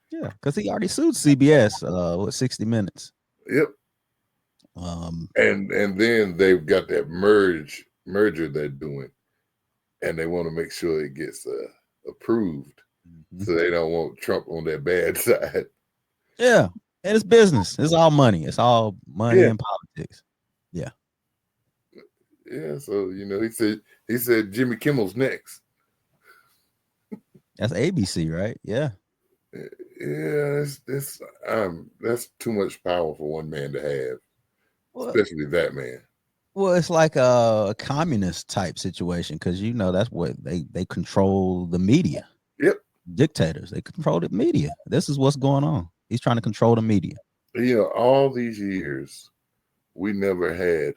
Yeah, because he already sued CBS. 60 Minutes. Yep. And then they've got that merger they're doing, and they want to make sure it gets approved, so they don't want Trump on their bad side. Yeah, and it's business. It's all money. It's all money and politics. Yeah. Yeah. So he said Jimmy Kimmel's next. That's ABC, right? Yeah. Yeah, that's too much power for one man to have, especially that man. Well, it's like a communist type situation because that's what they control the media. Yep. Dictators, they control the media. This is what's going on. He's trying to control the media. All these years, we never had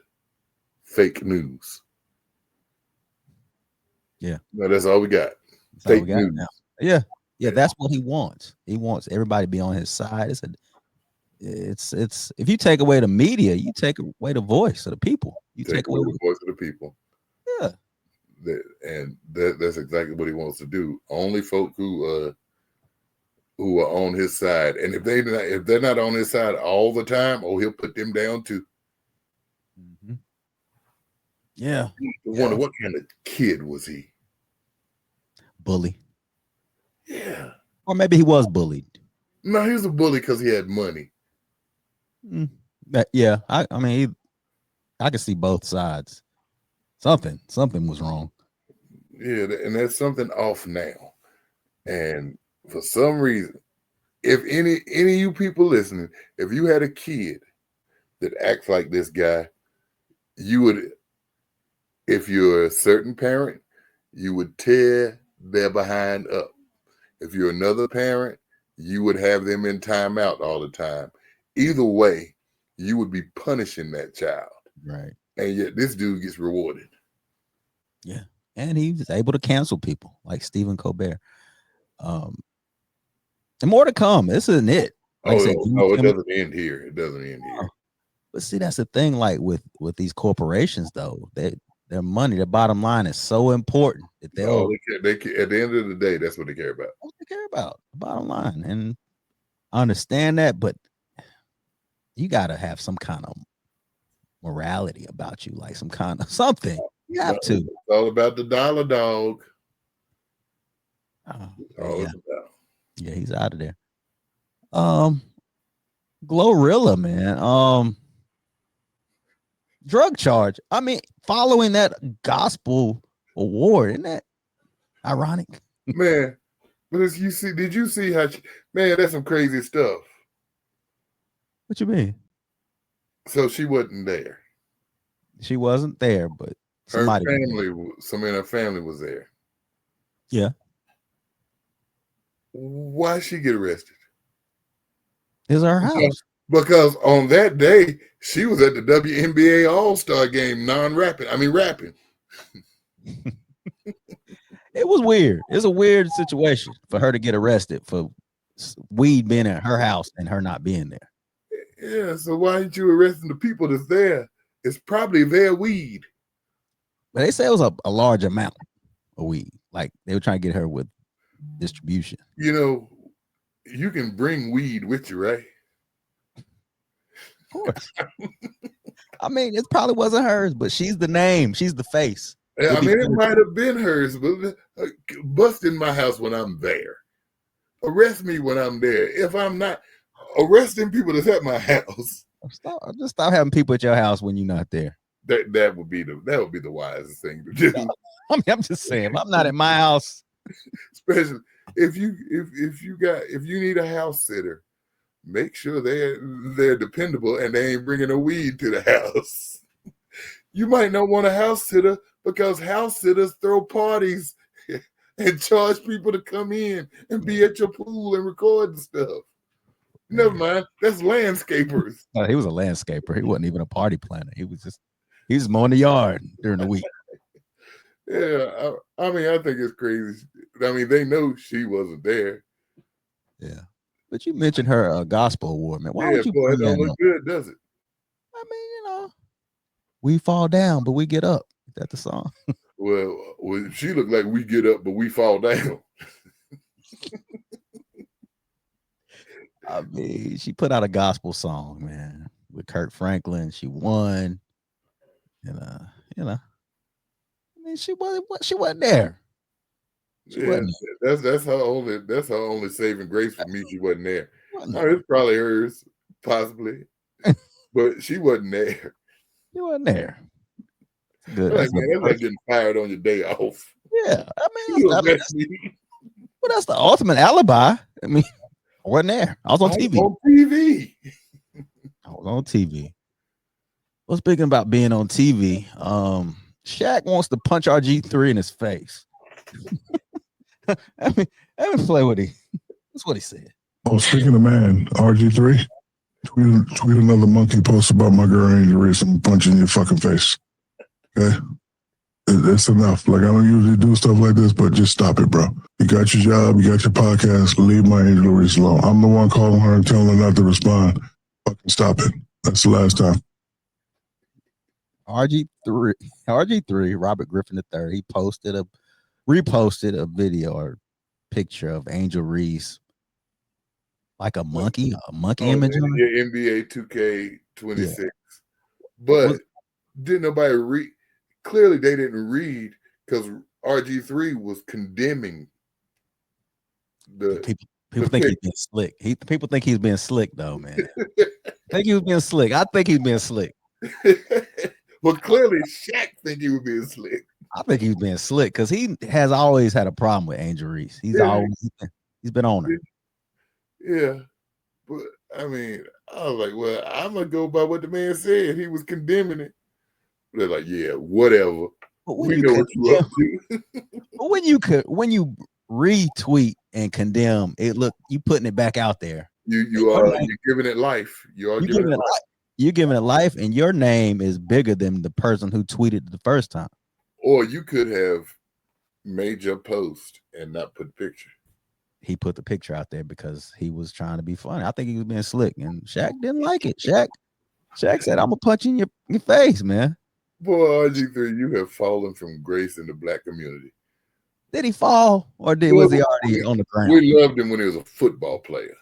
fake news. Yeah. No, that's all we got. Fake news. Now. Yeah. Yeah, that's what he wants. He wants everybody to be on his side. It's if you take away the media, you take away the voice of the people. You take away the voice of the people. Yeah. That's exactly what he wants to do. Only folk who are on his side, and if they're not on his side all the time, he'll put them down too. Mm-hmm. Yeah. I wonder what kind of kid was he? Bully. Yeah. Or maybe he was bullied. No, he was a bully because he had money. Yeah. I mean, I can see both sides. Something was wrong. Yeah, and there's something off now. And for some reason, if any of you people listening, if you had a kid that acts like this guy, you would, if you're a certain parent, you would tear their behind up. If you're another parent, you would have them in timeout all the time. either way, you would be punishing that child. Right. And yet this dude gets rewarded. Yeah. And he was able to cancel people like Stephen Colbert. And more to come. This isn't it. Like I said, it doesn't end here. It doesn't end here. But see, that's the thing. Like with these corporations, though, their money, their bottom line is so important that they at the end of the day, that's what they care about. That's what they care about, the bottom line. And I understand that, but you got to have some kind of morality about you, like some kind of something. You have to. It's all about the dollar, dog. Yeah, he's out of there. Glorilla, man. Drug charge. I mean, following that gospel award, isn't that ironic? Man, but did you see how man, that's some crazy stuff. What you mean? So she wasn't there. She wasn't there, but somebody in her family was there. Yeah. Why did she get arrested? It's her house. Because on that day, she was at the WNBA All-Star game, rapping. It was weird. It's a weird situation for her to get arrested for weed being at her house and her not being there. Yeah, so why aren't you arresting the people that's there? It's probably their weed. But they say it was a large amount of weed. Like they were trying to get her with distribution. You know, you can bring weed with you, right? Of course. I mean, it probably wasn't hers, but she's the name. She's the face. I mean, it might have been hers, but bust in my house when I'm there. Arrest me when I'm there. If I'm not arresting people that's at my house. Just stop having people at your house when you're not there. That would be the wisest thing to do. I mean, I'm just saying, if I'm not at my house. Especially if you need a house sitter, make sure they're dependable and they ain't bringing a weed to the house. You might not want a house sitter because house sitters throw parties and charge people to come in and be at your pool and record the stuff. Never mind, that's landscapers. No, he was a landscaper. He wasn't even a party planner. He was mowing the yard during the week. Yeah, I mean, I think it's crazy. I mean, they know she wasn't there. Yeah, but you mentioned her gospel award, man. Why would you? Boy, it don't look good, does it? I mean, we fall down, but we get up. Is that the song? Well, she looked like we get up, but we fall down. I mean, she put out a gospel song, man, with Kirk Franklin. She won, and I mean, she wasn't there. That's her only saving grace for me. She wasn't there. It's probably hers, possibly, but she wasn't there. She wasn't there. Good. That's like getting fired on your day off. Yeah, I mean, that's the ultimate alibi. I mean, I wasn't there. I was on TV. I was on TV. Well, speaking about being on TV, Shaq wants to punch RG3 in his face. Let me play that's what he said. Oh, speaking of man, RG3, tweet another monkey post about my girl Angel Reese and punching your fucking face. Okay? It's enough. Like, I don't usually do stuff like this, but just stop it, bro. You got your job, you got your podcast, leave my Angel Reese alone. I'm the one calling her and telling her not to respond. Fucking stop it. That's the last time. RG3, Robert Griffin III, he reposted a video or picture of Angel Reese, like a monkey image. Yeah, NBA 2K26. Yeah. But didn't nobody read? Clearly, they didn't read because RG3 was condemning the people think he's being slick. People think he's being slick, though, man. Think he was being slick. I think he's being slick. Well, clearly, Shaq think he was being slick. I think he's being slick because he has always had a problem with Angel Reese. He's been on her. Yeah, but I mean, I was like, well, I'm gonna go by what the man said. He was condemning it. They're like, yeah, whatever. We know what you up to. But when you retweet and condemn it, look, you putting it back out there. you're giving it life. You are giving it life. You're giving it life, and your name is bigger than the person who tweeted the first time. Or you could have made your post and not put the picture. He put the picture out there because he was trying to be funny. I think he was being slick, and Shaq didn't like it. Shaq said, "I'm gonna punch you in your face, man." Boy, RG3, you have fallen from grace in the black community. Did he fall, or was he already on the ground? We loved him when he was a football player.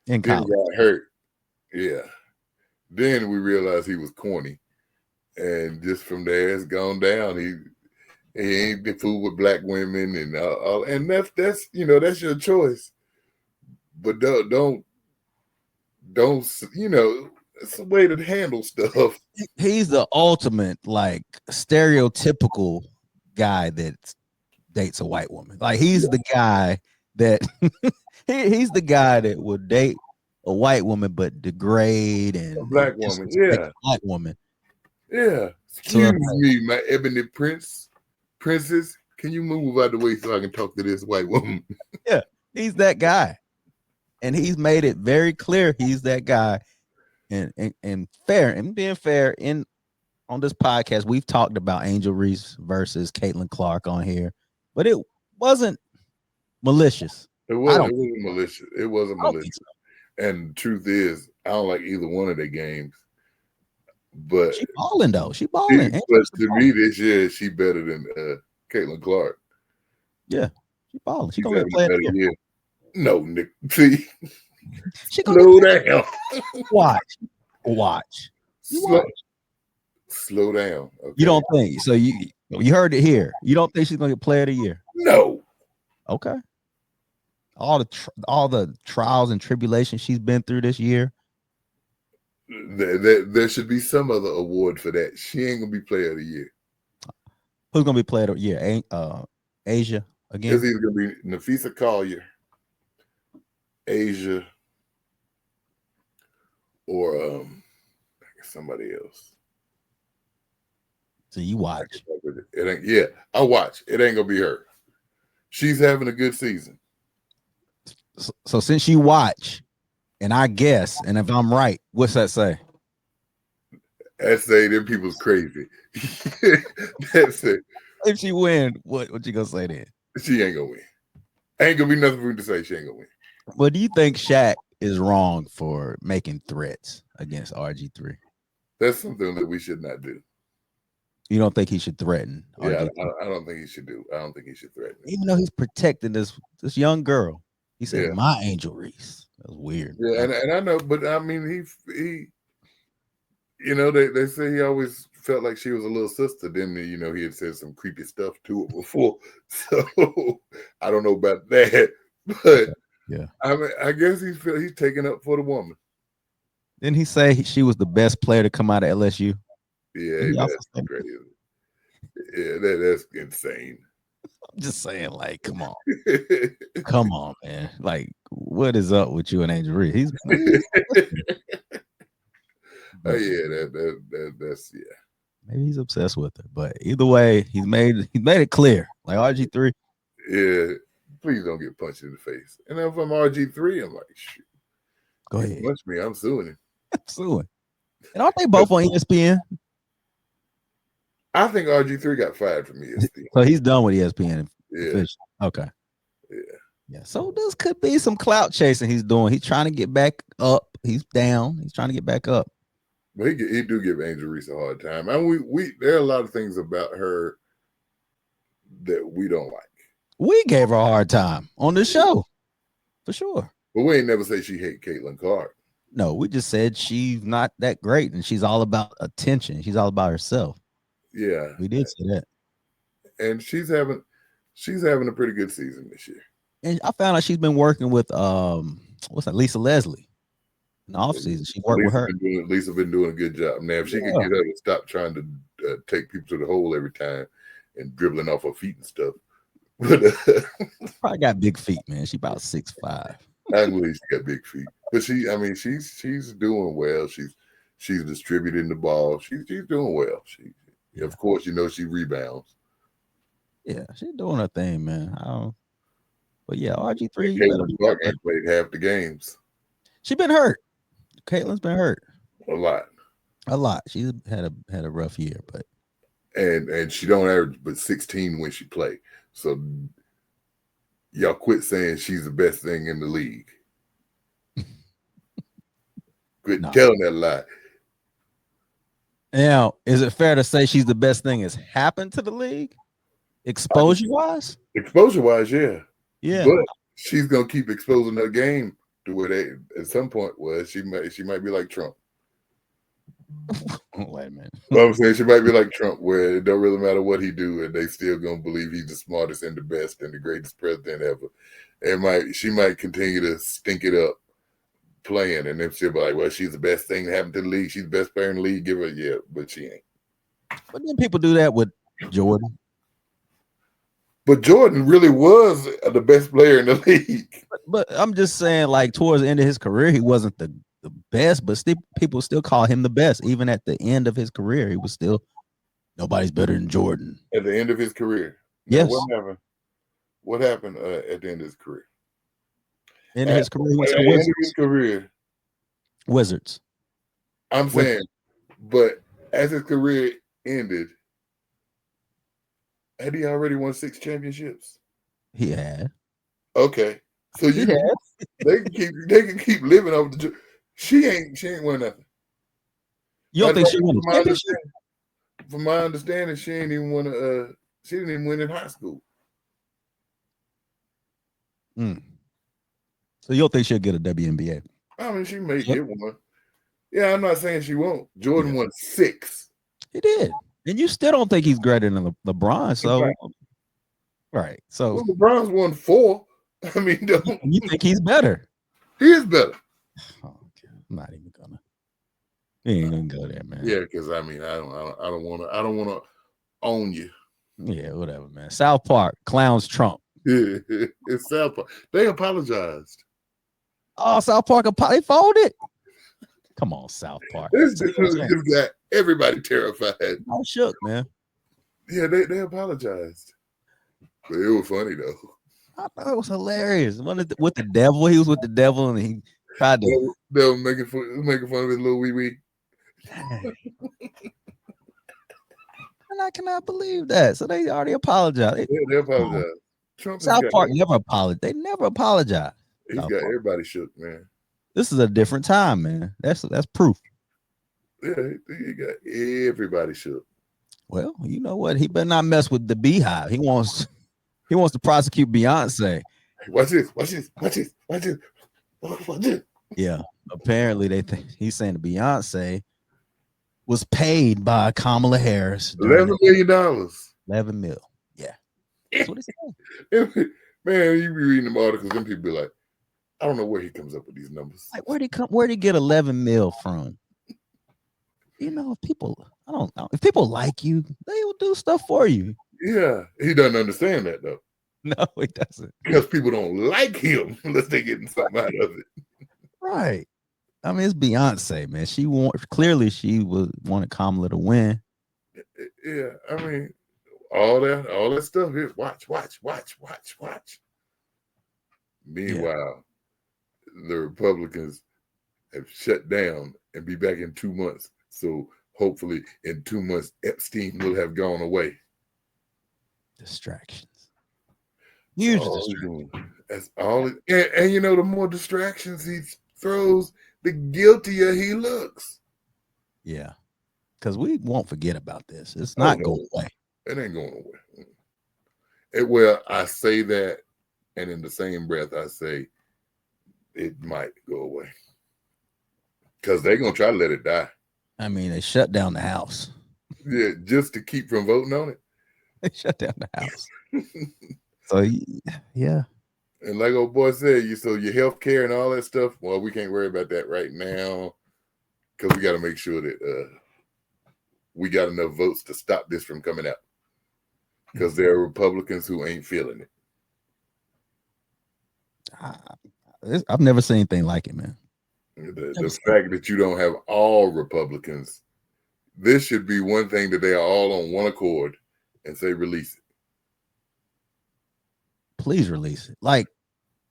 In college. Then he got hurt. Yeah. Then we realized he was corny, and just from there it's gone down. He ain't the fool with black women and all, and that's that's your choice. But don't it's a way to handle stuff. He's the ultimate like stereotypical guy that dates a white woman. Like he's the guy that he's the guy that would date a white woman but degrade and a black woman, black woman. Yeah. Excuse me, my ebony princess. Can you move out the way so I can talk to this white woman? Yeah, he's that guy, and he's made it very clear he's that guy. And fair and being fair on this podcast, we've talked about Angel Reese versus Caitlin Clark on here, but it wasn't malicious. It wasn't malicious. It wasn't malicious. And the truth is, I don't like either one of their games. But she balling though. She balling. But to me this year, she better than Caitlin Clark. Yeah, she balling. She gonna play a year. No, Nick. See, slow down. Watch. Slow down. Okay. You don't think so? You heard it here. You don't think she's gonna get player of the year? No. Okay. All the trials and tribulations she's been through this year. There should be some other award for that. She ain't gonna be player of the year. Who's gonna be player of the year? Asia again. It's either gonna be Nafisa Collier, Asia, or somebody else. So you watch. It ain't. Yeah, I watch. It ain't gonna be her. She's having a good season. So since you watch, and I guess, and if I'm right, what's that say? That say them people's crazy. That's it. If she win, what you gonna say then? She ain't gonna win. Ain't gonna be nothing for me to say. She ain't gonna win. Well, do you think Shaq is wrong for making threats against RG3? That's something that we should not do. You don't think he should threaten? Yeah, I don't think he should do. I don't think he should threaten. Even though he's protecting this young girl, he said, "My Angel Reese." That was weird. Yeah, and I know, but I mean, he, they say he always felt like she was a little sister. Then he had said some creepy stuff to her before, so I don't know about that. But yeah, I mean, I guess he's taking up for the woman. Didn't he say she was the best player to come out of LSU? Yeah, that's crazy. Yeah, that's insane. I'm just saying, like, come on, man. Like, what is up with you and Angel Reese? He's oh yeah, that's yeah. Maybe he's obsessed with her, but either way, he's made it clear. Like RG3. Yeah, please don't get punched in the face. And if I'm RG3, I'm like, shoot. Go ahead. Punch me, I'm suing him. Suing. And aren't they both on ESPN? I think RG3 got fired from ESPN. So he's done with ESPN. Yeah. Okay. Yeah. So this could be some clout chasing he's doing. He's trying to get back up. He's down. He's trying to get back up. But he do give Angel Reese a hard time. And we there are a lot of things about her that we don't like. We gave her a hard time on the show, for sure. But we ain't never say she hate Caitlin Clark. No, we just said she's not that great, and she's all about attention. She's all about herself. Yeah, we did say that. And she's having a pretty good season this year. And I found out she's been working with Lisa Leslie in the offseason. She worked with her. Lisa been doing a good job. Now, if she could get her to stop trying to take people to the hole every time and dribbling off her feet and stuff. But probably got big feet, man. She about 6'5". I believe she got big feet. But she's doing well. She's distributing the ball. She's doing well. Of course, she rebounds. Yeah, she's doing her thing, man. But yeah, RG3. Caitlin Clark ain't played half the games. She been hurt. Caitlin's been hurt a lot. a lot. She's had a rough year, but and she don't average but 16 when she play. So y'all quit saying she's the best thing in the league. Quit telling that lie. Now, is it fair to say she's the best thing that's happened to the league? Exposure wise? Exposure wise, yeah. Yeah. But she's gonna keep exposing her game to where they at some point was she might be like Trump. Wait a minute. Well, I'm saying she might be like Trump, where it don't really matter what he do, and they still gonna believe he's the smartest and the best and the greatest president ever. And she might continue to stink it up playing, and then she'll be like, well, she's the best thing that happened to the league. She's the best player in the league. Give her, yeah, but she ain't. But then people do that with Jordan. But Jordan really was the best player in the league. But I'm just saying, like, towards the end of his career, he wasn't the best, but people still call him the best. Even at the end of his career, he was still nobody's better than Jordan. At the end of his career. Yes. Now, what happened at the end of his career? End of his career, he went to at the the end Wizards. of his career. Wizards. I'm saying, but as his career ended, had he already won 6 championships? He had. Okay, so they can keep living off the. She ain't won nothing. You don't think she won a championship? From my understanding, she ain't even won she didn't even win in high school. So you don't think she'll get a WNBA? I mean, she may get one. Yeah, I'm not saying she won't. Jordan won 6. He did. And you still don't think he's greater than LeBron. So, right. So, well, LeBron's won 4. I mean, you think he's better? He is better. Oh, okay. I'm not even gonna. He ain't gonna go there, man. Yeah, because I mean, I don't want to own you. Yeah, whatever, man. South Park clowns Trump. Yeah, it's South Park. They apologized. Oh, South Park, they folded. Come on, South Park. This got everybody terrified. I'm shook, man. Yeah, they apologized. But it was funny though. I thought it was hilarious. With the devil, he was with the devil, and he tried to. They were making fun of his little wee wee. And I cannot believe that. So they already apologized. They apologized. South Park never apologized. They never apologized. He's got everybody shook, man. This is a different time, man. That's proof. Yeah, he got everybody shook. Well, you know what? He better not mess with the Beehive. He wants to prosecute Beyonce. Watch this. Yeah. Apparently he's saying that Beyonce was paid by Kamala Harris. $11 million. 11 mil. Yeah. That's what it's saying. Man, you be reading them articles, them people be like, I don't know where he comes up with these numbers. Like, where'd he get 11 mil from? You know, I don't know. If people like you, they will do stuff for you. Yeah, he doesn't understand that though. No, he doesn't. Because people don't like him unless they're getting something out of it. Right. I mean, it's Beyonce, man. She wanted Kamala to win. Yeah, I mean, all that stuff is watch. Meanwhile, the Republicans have shut down and be back in 2 months. So hopefully in 2 months, Epstein will have gone away. Distractions. Huge distractions. That's all. And you know, the more distractions he throws, the guiltier he looks. Yeah. Because we won't forget about this. It's not going away. It ain't going away. Well, I say that, and in the same breath, I say it might go away. Because they're going to try to let it die. I mean, they shut down the House. Yeah, just to keep from voting on it. They shut down the House. So, yeah. And like old boy said, so your health care and all that stuff, well, we can't worry about that right now because we got to make sure that we got enough votes to stop this from coming out because there are Republicans who ain't feeling it. I've never seen anything like it, man. The fact that you don't have all Republicans, this should be one thing that they are all on one accord and say release it. Please release it. Like,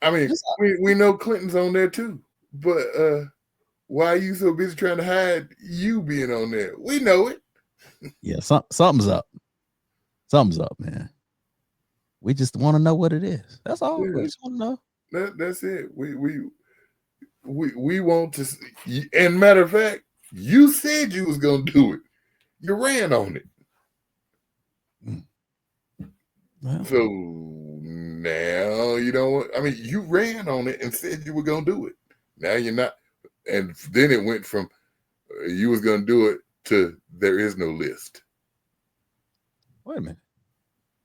I mean, we know Clinton's on there too. But why are you so busy trying to hide you being on there? We know it. Yeah, something's up. Something's up, man. We just want to know what it is. That's all. Yeah. We just want to know. That's it. We want to see. And matter of fact, you said you was gonna do it. You ran on it. Well, So now you know what I mean. You ran on it and said you were gonna do it. Now you're not. And then it went from you was gonna do it to there is no list. wait a minute.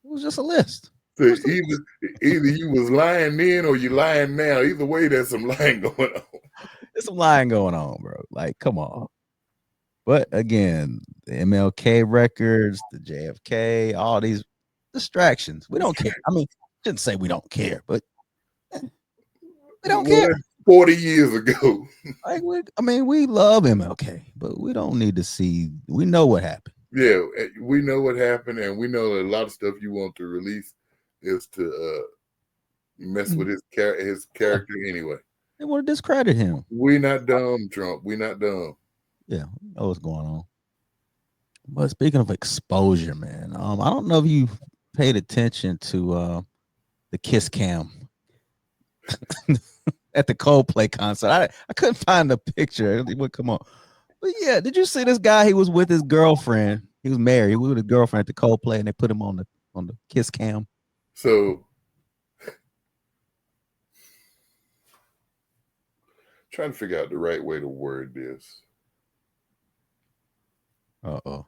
It was just a list. So either you was lying then or you lying now. Either way, there's some lying going on. There's some lying going on, bro. Like, come on. But again, the MLK records, the JFK, all these distractions. We don't care. I mean, shouldn't say we don't care, but we don't care. 40 years ago. Like, we love MLK, but we don't need to see. We know what happened. Yeah, we know what happened, and we know that a lot of stuff you want to release is to mess with his character anyway. They want to discredit him. We not dumb, Trump. We not dumb. Yeah, we know what's going on. But speaking of exposure, man, I don't know if you paid attention to the kiss cam at the Coldplay concert. I couldn't find the picture. It would come on. But yeah, did you see this guy? He was with his girlfriend. He was married. He was with his girlfriend at the Coldplay, and they put him on the kiss cam. So trying to figure out the right way to word this. Uh-oh.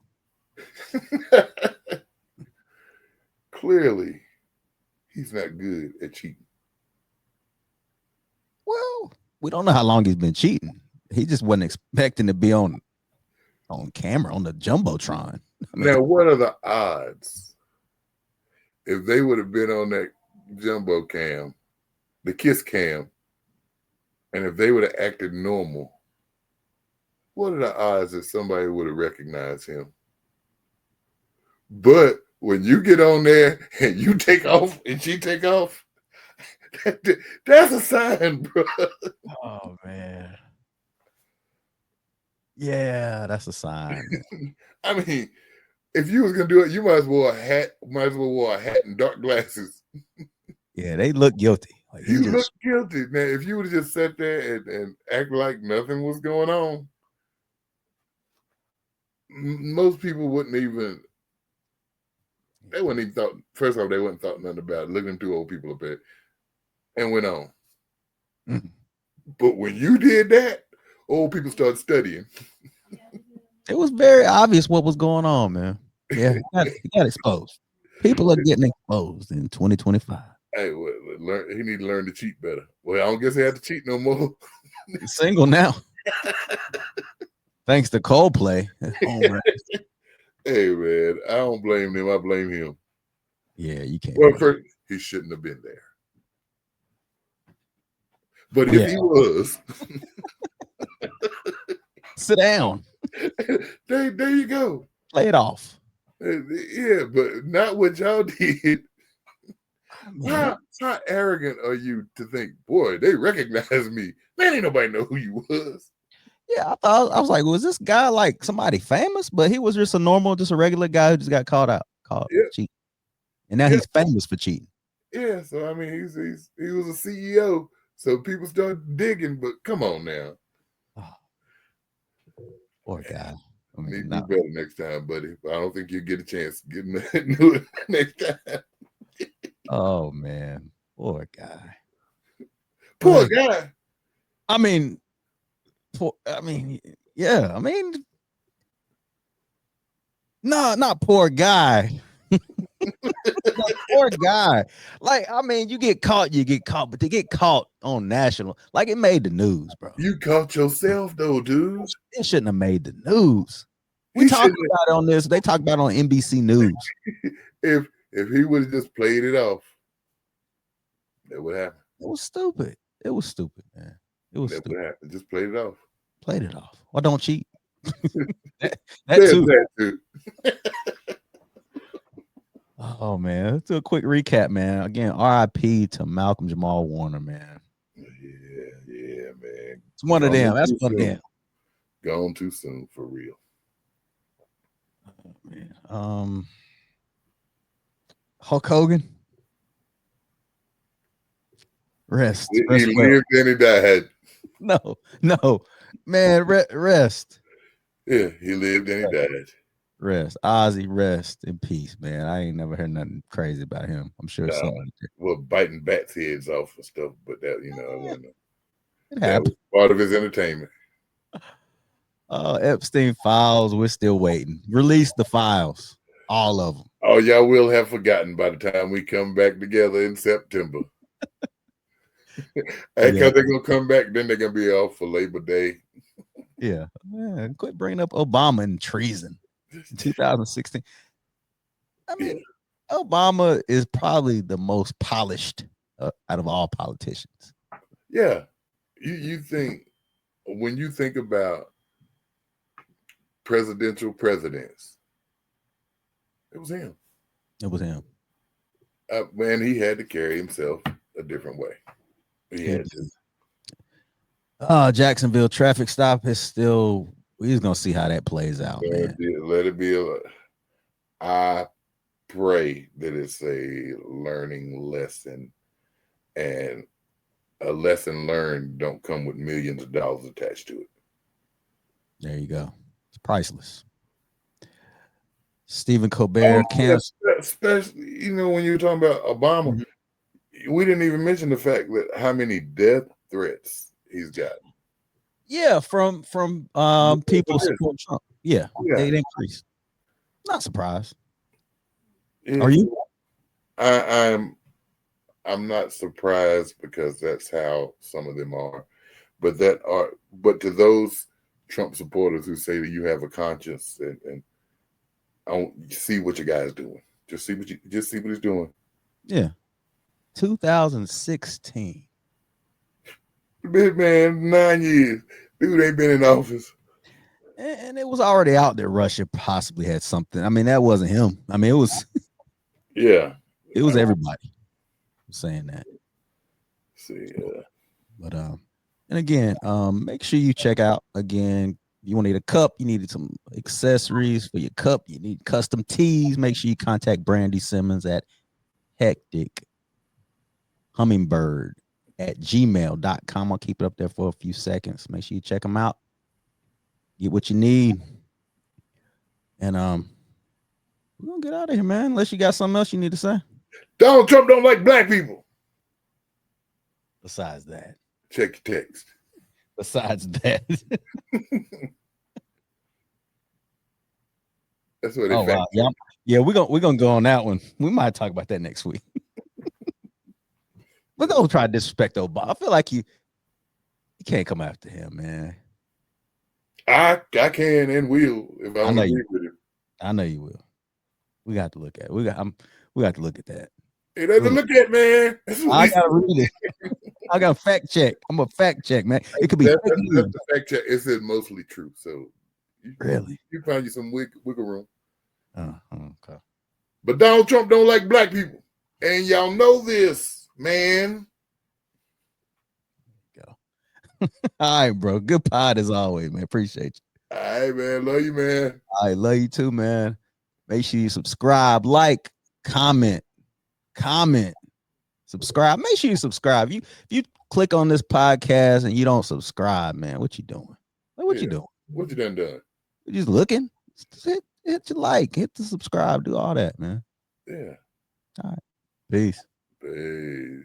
Clearly, he's not good at cheating. Well, we don't know how long he's been cheating. He just wasn't expecting to be on camera on the Jumbotron. Now, what are the odds if they would have been on that jumbo cam, the kiss cam, and if they would have acted normal? What are the odds that somebody would have recognized him? But when you get on there and you take off and she take off, that's a sign, bro. Oh man. Yeah, that's a sign. I mean, if you was gonna do it, you might as well wear a hat and dark glasses. Yeah, they look guilty. Like, You look guilty, man. If you would have just sat there and act like nothing was going on, most people wouldn't even. They wouldn't even thought. First off, they wouldn't thought nothing about it. Looking two old people up there, and went on. Mm-hmm. But when you did that, old people started studying. It was very obvious what was going on, man. Yeah, he got exposed. People are getting exposed in 2025. Hey, he need to learn to cheat better. Well, I don't guess he had to cheat no more. He's single now. Thanks to Coldplay. Hey, man, I don't blame them. I blame him. Yeah, you can't. Well, first, he shouldn't have been there. But if he was, sit down. There you go. Play it off. Yeah, but not what y'all did. How arrogant are you to think, boy, they recognize me? Man, ain't nobody know who you was. Yeah, I was like, was this guy like somebody famous? But he was just a regular guy who just got caught cheating. And now he's famous for cheating. Yeah, so I mean, he was a CEO, so people started digging. But come on now, poor guy. I mean, need to do better next time, buddy. I don't think you'll get a chance getting do it next time. Oh man, poor guy. Poor guy. I mean, yeah. I mean, no, not poor guy. Poor guy. Like, I mean, you get caught, but to get caught on national, like, it made the news, bro. You caught yourself though, dude. It shouldn't have made the news. We talked about it on this. They talked about it on NBC News. If he would have just played it off, that would happen. It was stupid. It was stupid, man. It was stupid. Would happen. Just played it off. Played it off. Why don't cheat? that too. Oh man, let's do a quick recap, man. Again, RIP to Malcolm-Jamal Warner, man. Yeah, man. man. It's one of them. Gone That's too one of soon. them. Gone too soon for real. Man. Hulk Hogan. Rest. He Rest well. lived and he died. No, man. Rest. Yeah, he lived and he died. Rest. Ozzy, rest in peace, man. I ain't never heard nothing crazy about him. I'm sure it's something. Well, biting bats' heads off and stuff, but that It that happened. was part of his entertainment. Epstein files. We're still waiting. Release the files, all of them. Oh, y'all will have forgotten by the time we come back together in September. Because they're gonna come back, then they're gonna be off for Labor Day. Yeah, man. Quit bringing up Obama and treason. 2016. I mean, Obama is probably the most polished out of all politicians. Yeah, you think when you think about presidential presidents, it was him. It was him. Man, he had to carry himself a different way. He had to. Jacksonville traffic stop is still. We're just gonna see how that plays out, man. Let it be. I pray that it's a learning lesson, and a lesson learned don't come with millions of dollars attached to it. There you go. It's priceless. Stephen Colbert canceled. Especially, when you're talking about Obama, we didn't even mention the fact that how many death threats he's gotten. Yeah, from people support Trump. Yeah, they increased. Not surprised. Are you? I'm not surprised because that's how some of them are. But to those Trump supporters who say that you have a conscience and I don't see what your guy's doing. Just see what he's doing. Yeah. 2016. Big man, 9 years. Dude ain't been in office. And it was already out there Russia possibly had something. I mean, that wasn't him. I mean, it was it was everybody saying that. See, but and again, make sure you check out again. You need a cup, you needed some accessories for your cup, you need custom tees. Make sure you contact Brandy Simmons at Hectic Hummingbird at gmail.com. I'll keep it up there for a few seconds. Make sure you check them out. Get what you need. And we're gonna get out of here, man. Unless you got something else you need to say. Donald Trump don't like black people. Besides that. Check your text. Besides that. That's what they wow. Yeah, we're gonna go on that one. We might talk about that next week. But don't try to disrespect Obama. I feel like you can't come after him, man. I can and will if I don't agree with him. I know you will. We got to look at it. We got to look at that. Hey, that's a look at, man. I gotta read it. I got to fact check. I'm a fact check, man. It could be that's the fact check. It says mostly true. So really, you find you some wiggle room. Okay. But Donald Trump don't like black people, and y'all know this, man. All right, bro. Good pod as always, man. Appreciate you. All right, man. Love you, man. I love you too, man. Make sure you subscribe, like, comment, subscribe. Make sure you subscribe. If you click on this podcast and you don't subscribe, man, what you doing? What you doing? What you done? You just looking. Hit your like, hit the subscribe, do all that, man. Yeah. All right. Peace. Peace.